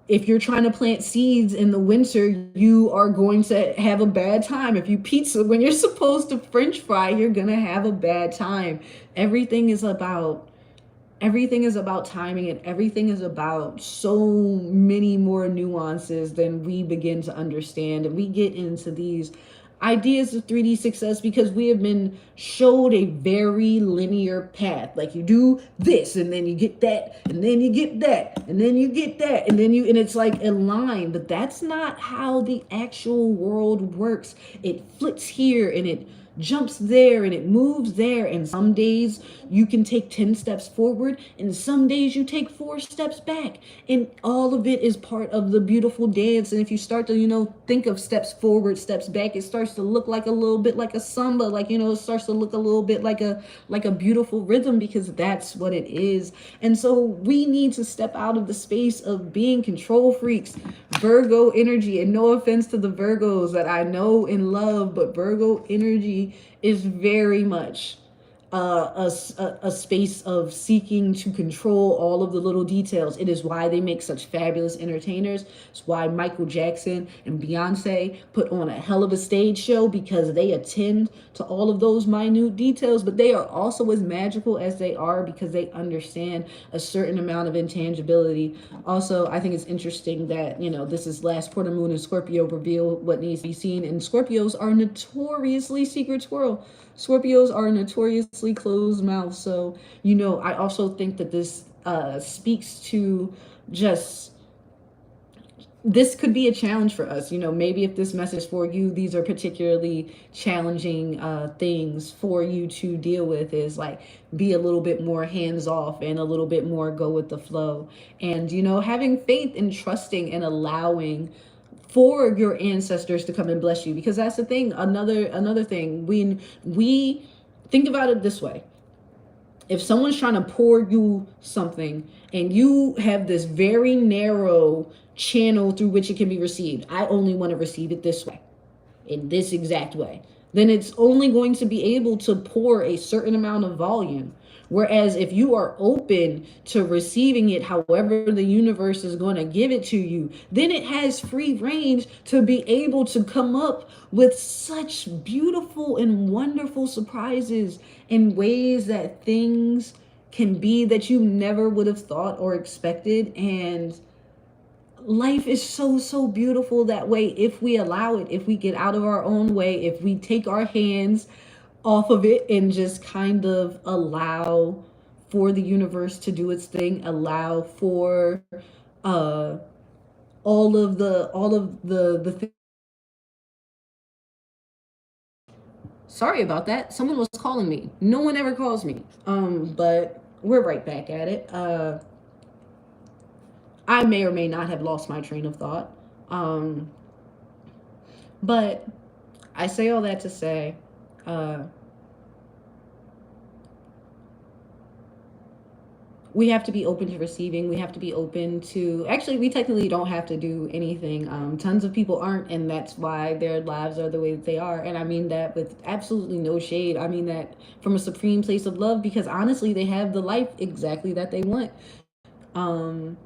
if you're trying to plant seeds in the winter, you are going to have a bad time. If you pizza when you're supposed to French fry, you're gonna have a bad time. Everything is about everything is about timing, and everything is about so many more nuances than we begin to understand. And we get into these ideas of 3D success because we have been showed a very linear path. Like, you do this and then you get that and then you get that and then you get that and it's like a line. But that's not how the actual world works. It flips here and it jumps there and it moves there, and some days you can take 10 steps forward and some days you take 4 steps back, and all of it is part of the beautiful dance. And if you start to think of steps forward, steps back, it starts to look like a little bit like a samba, like it starts to look a little bit like a beautiful rhythm, because that's what it is. And so we need to step out of the space of being control freaks, Virgo energy. And no offense to the Virgos that I know and love, but Virgo energy is very much a space of seeking to control all of the little details. It is why they make such fabulous entertainers. It's why Michael Jackson and Beyonce put on a hell of a stage show, because they attend to all of those minute details. But they are also as magical as they are because they understand a certain amount of intangibility. Also, I think it's interesting that this is last quarter moon in Scorpio reveal what needs to be seen, and Scorpios are notoriously secret squirrel. Scorpios are notoriously closed mouth. So, I also think that this speaks to just, this could be a challenge for us. Maybe if this message for you, these are particularly challenging things for you to deal with, is like, be a little bit more hands off and a little bit more go with the flow. And, having faith and trusting and allowing for your ancestors to come and bless you. Because that's the thing. Another thing, when we think about it this way, if someone's trying to pour you something and you have this very narrow channel through which it can be received, I only want to receive it this way, in this exact way, then it's only going to be able to pour a certain amount of volume. Whereas if you are open to receiving it however the universe is going to give it to you, then it has free range to be able to come up with such beautiful and wonderful surprises in ways that things can be that you never would have thought or expected. And life is so beautiful that way, if we allow it, if we get out of our own way, if we take our hands off of it and just kind of allow for the universe to do its thing, allow for uh all of the Sorry about that. Someone was calling me. No one ever calls me. But we're right back at it. I may or may not have lost my train of thought. Um, but I say all that to say, uh, we have to be open to receiving. We have to be open to, actually, we technically don't have to do anything. Tons of people aren't, and that's why their lives are the way that they are. And I mean that with absolutely no shade. I mean that from a supreme place of love, because honestly, they have the life exactly that they want. Um,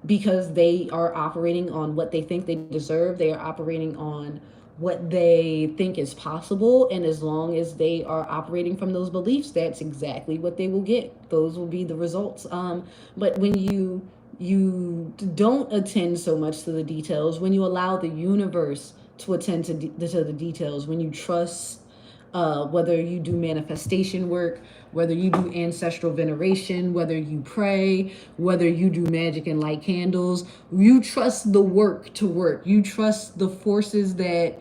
because they are operating on what they think they deserve. They are operating on what they think is possible. And as long as they are operating from those beliefs, that's exactly what they will get. Those will be the results. But when you don't attend so much to the details, when you allow the universe to attend to the details, when you trust, whether you do manifestation work, whether you do ancestral veneration, whether you pray, whether you do magic and light candles, you trust the work to work. You trust the forces that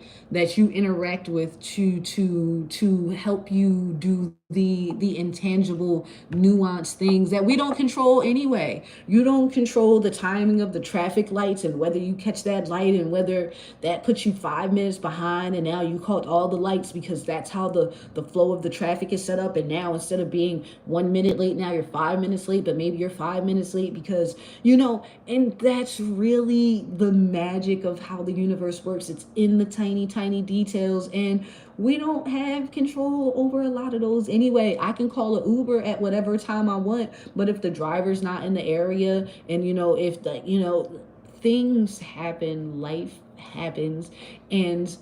you interact with to help you do the intangible nuanced things that we don't control anyway. You don't control the timing of the traffic lights and whether you catch that light and whether that puts you 5 minutes behind and now you caught all the lights because that's how the flow of the traffic is set up. And now instead of being 1 minute late, now you're 5 minutes late, but maybe you're 5 minutes late because and that's really the magic of how the universe works. It's in the tiny details, and we don't have control over a lot of those anyway. I can call an Uber at whatever time I want, but if the driver's not in the area, and if the things happen, and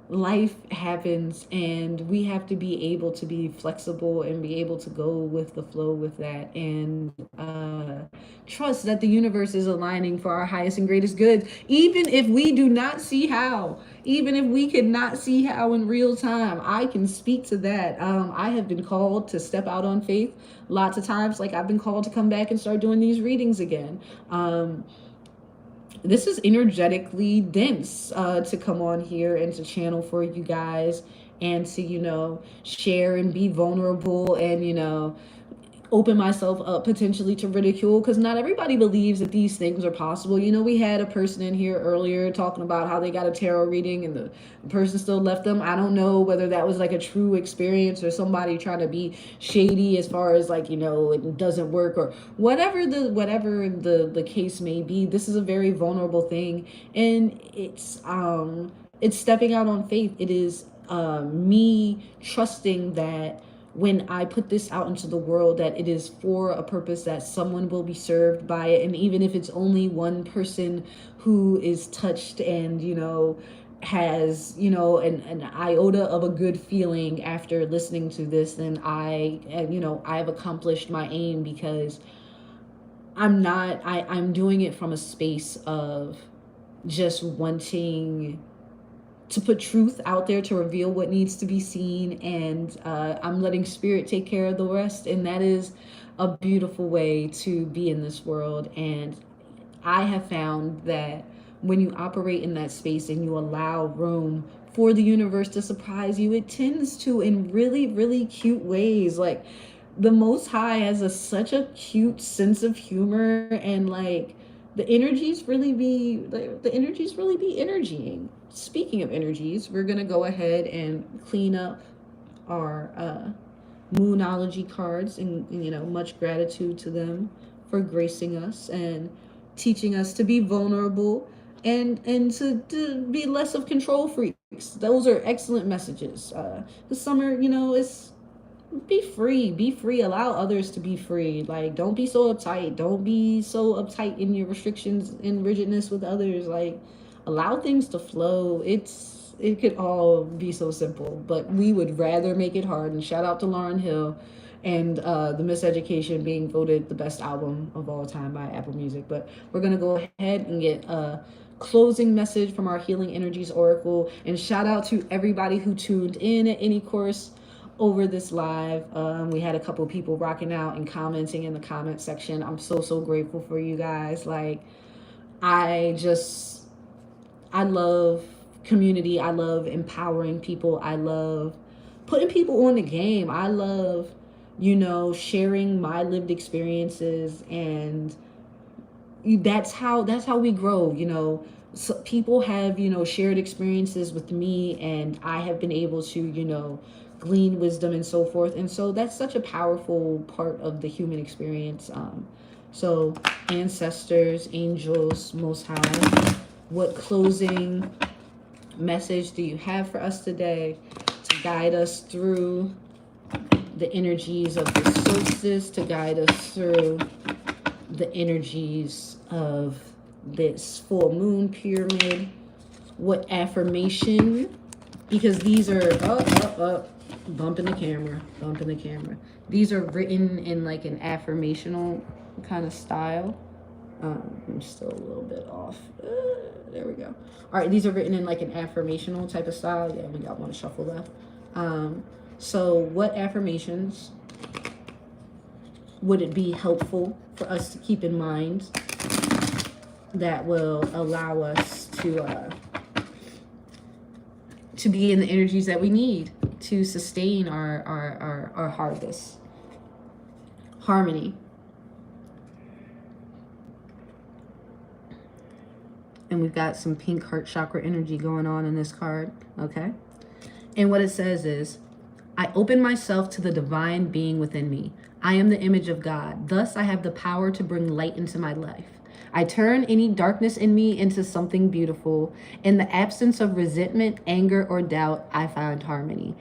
life happens, and we have to be able to be flexible and be able to go with the flow with that, and trust that the universe is aligning for our highest and greatest good, even if we do not see how, even if we could not see how in real time. I can speak to that. I have been called to step out on faith lots of times. Like, I've been called to come back and start doing these readings again. This is energetically dense, to come on here and to channel for you guys, and to share and be vulnerable, and open myself up potentially to ridicule, because not everybody believes that these things are possible. We had a person in here earlier talking about how they got a tarot reading and the person still left them. I don't know whether that was like a true experience or somebody trying to be shady as far as like it doesn't work, or whatever the case may be. This is a very vulnerable thing, and it's stepping out on faith. It is me trusting that when I put this out into the world, that it is for a purpose, that someone will be served by it. And even if it's only one person who is touched and, has, an iota of a good feeling after listening to this, then I've accomplished my aim, because I'm doing it from a space of just wanting to put truth out there, to reveal what needs to be seen, and I'm letting spirit take care of the rest. And that is a beautiful way to be in this world. And I have found that when you operate in that space and you allow room for the universe to surprise you, it tends to, in really, really cute ways. Like, the Most High has such a cute sense of humor, and like the energies really be energying. Speaking of energies, we're gonna go ahead and clean up our moonology cards, and much gratitude to them for gracing us and teaching us to be vulnerable, and to be less of control freaks. Those are excellent messages. The summer, it's be free, allow others to be free. Like, don't be so uptight in your restrictions and rigidness with others. Like, allow things to flow. It could all be so simple, but we would rather make it hard. And shout out to Lauryn Hill and the Miseducation being voted the best album of all time by Apple Music. But we're gonna go ahead and get a closing message from our Healing Energies Oracle, and shout out to everybody who tuned in at any course over this live. We had a couple people rocking out and commenting in the comment section. I'm so grateful for you guys. Like, I love community. I love empowering people. I love putting people on the game. I love, sharing my lived experiences, and that's how we grow. So people have, shared experiences with me, and I have been able to, glean wisdom and so forth. And so that's such a powerful part of the human experience. So ancestors, angels, most high, what closing message do you have for us today to guide us through the energies of the solstice, to guide us through the energies of this full moon pyramid? What affirmation, because these are bumping the camera. These are written in like an affirmational kind of style. I'm still a little bit off. There we go. All right, these are written in like an affirmational type of style. Yeah, we got one shuffle left. So what affirmations would it be helpful for us to keep in mind that will allow us to be in the energies that we need to sustain our harvest? Harmony. And we've got some pink heart chakra energy going on in this card, okay? And what it says is, I open myself to the divine being within me. I am the image of God. Thus, I have the power to bring light into my life. I turn any darkness in me into something beautiful. In the absence of resentment, anger, or doubt, I find harmony.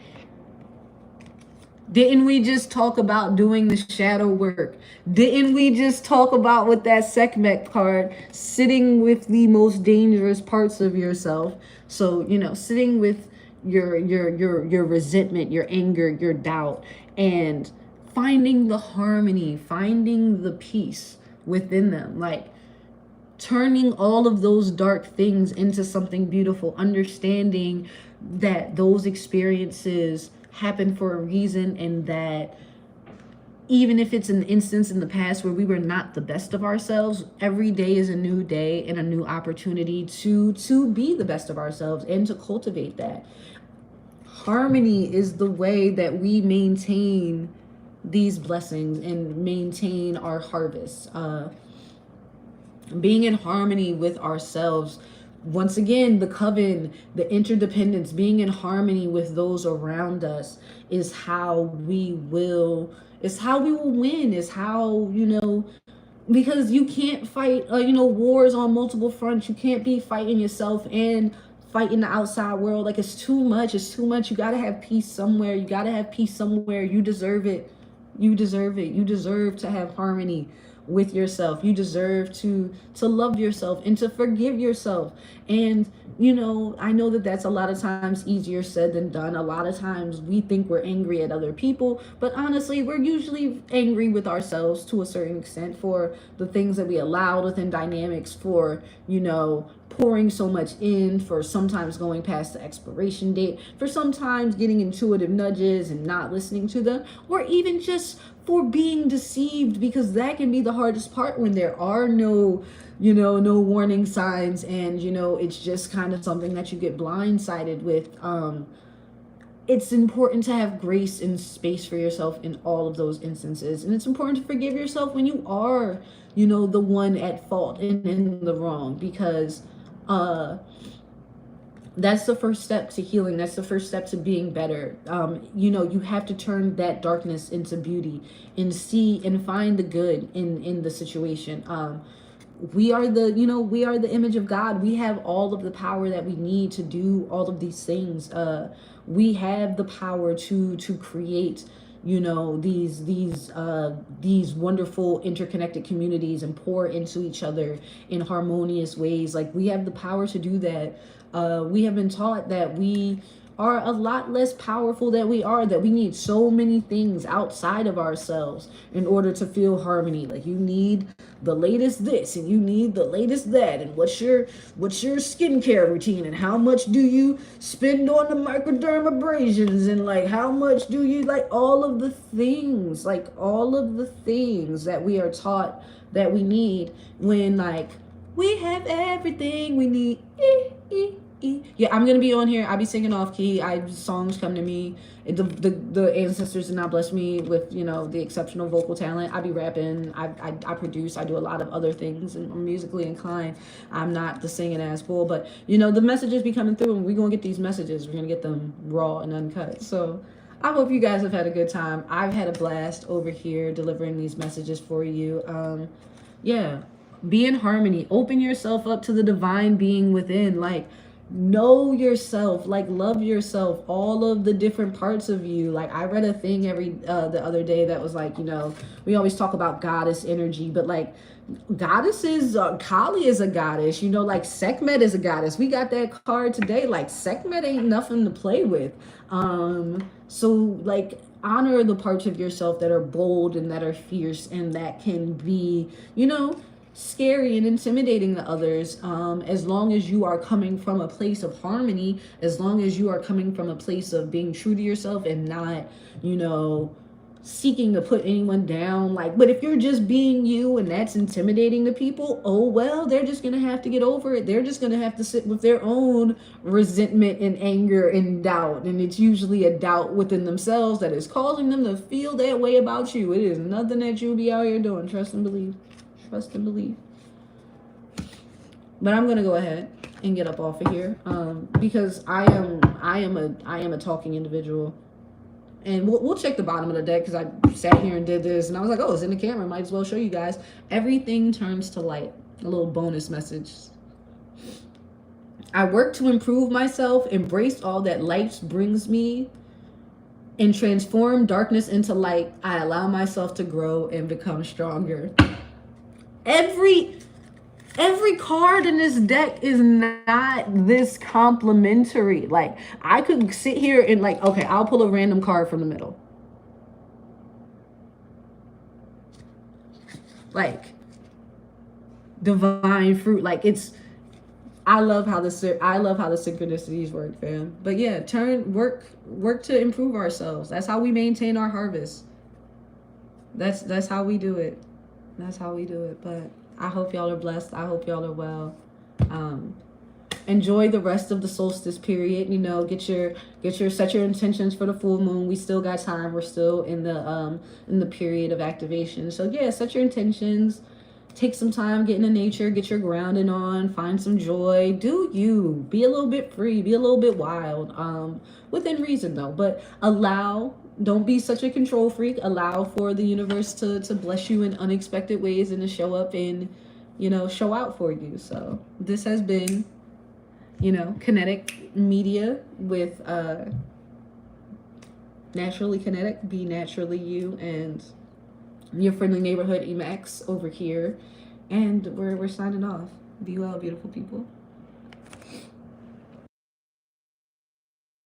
Didn't we just talk about doing the shadow work? Didn't we just talk about with that Sekhmet card, sitting with the most dangerous parts of yourself? So, sitting with your resentment, your anger, your doubt, and finding the harmony, finding the peace within them, like turning all of those dark things into something beautiful, understanding that those experiences happen for a reason, and that even if it's an instance in the past where we were not the best of ourselves, every day is a new day and a new opportunity to be the best of ourselves and to cultivate that. Harmony is the way that we maintain these blessings and maintain our harvest. Being in harmony with ourselves. Once again, the coven, the interdependence, being in harmony with those around us is how we will win, is how, because you can't fight, wars on multiple fronts. You can't be fighting yourself and fighting the outside world. Like, it's too much. You got to have peace somewhere. You deserve it. You deserve to have harmony with yourself. You deserve to love yourself and to forgive yourself. And I know that that's a lot of times easier said than done. A lot of times we think we're angry at other people, but honestly, we're usually angry with ourselves to a certain extent for the things that we allowed within dynamics, for pouring so much in, for sometimes going past the expiration date, for sometimes getting intuitive nudges and not listening to them, or even just for being deceived, because that can be the hardest part when there are no warning signs, and it's just kind of something that you get blindsided with. It's important to have grace and space for yourself in all of those instances, and it's important to forgive yourself when you are the one at fault and in the wrong, because that's the first step to healing. That's the first step to being better. You have to turn that darkness into beauty and see and find the good in the situation. We are the image of God. We have all of the power that we need to do all of these things. We have the power to create these wonderful interconnected communities and pour into each other in harmonious ways. Like, we have the power to do that. We have been taught that we are a lot less powerful than we are, that we need so many things outside of ourselves in order to feel harmony. Like, you need the latest this and you need the latest that, and what's your skincare routine, and how much do you spend on the microdermabrasions, and like how much do you like all of the things that we are taught that we need, when like we have everything we need. Yeah, I'm gonna be on here. I be singing off key. Songs come to me. The ancestors did not bless me with, you know, the exceptional vocal talent. I be rapping. I produce. I do a lot of other things, and I'm musically inclined. I'm not the singing ass fool, but you know the messages be coming through, and we're gonna get these messages. We're gonna get them raw and uncut. So I hope you guys have had a good time. I've had a blast over here delivering these messages for you. Yeah, be in harmony. Open yourself up to the divine being within. Like, know yourself, like love yourself, all of the different parts of you. Like, I read a thing the other day that was like, you know, we always talk about goddess energy, but like goddesses, Kali is a goddess, you know, like Sekhmet is a goddess. We got that card today. Like, Sekhmet ain't nothing to play with. So like, honor the parts of yourself that are bold and that are fierce and that can be, you know, scary and intimidating to others, as long as you are coming from a place of harmony, as long as you are coming from a place of being true to yourself and not, you know, seeking to put anyone down. Like, but if you're just being you and that's intimidating to people, oh well, they're just gonna have to get over it. They're just gonna have to sit with their own resentment and anger and doubt, and it's usually a doubt within themselves that is causing them to feel that way about you. It is nothing that you'll be out here doing. Trust and believe. Trust and believe. But I'm gonna go ahead and get up off of here, because I am a talking individual. And we'll check the bottom of the deck, because I sat here and did this and I was like, oh, it's in the camera, might as well show you guys. Everything turns to light. A little bonus message. I work to improve myself, embrace all that light brings me, and transform darkness into light. I allow myself to grow and become stronger. Every card in this deck is not this complimentary. Like, I could sit here and like, okay, I'll pull a random card from the middle. Like, divine fruit. Like, it's, I love how the synchronicities work, fam. But yeah, work to improve ourselves. That's how we maintain our harvest. That's how we do it. That's how we do it. But I hope y'all are blessed. I hope y'all are well. Enjoy the rest of the solstice period. You know, set your intentions for the full moon. We still got time. We're still in the period of activation. So yeah, set your intentions. Take some time, get into nature, get your grounding on, find some joy. Do you. Be a little bit free, be a little bit wild. Within reason though. But don't be such a control freak. Allow for the universe to bless you in unexpected ways and to show up and, you know, show out for you. So this has been, you know, kinetic media with Naturally Kinetic. Be naturally you, and your friendly neighborhood ImahX over here. And we're signing off. Be well, beautiful people.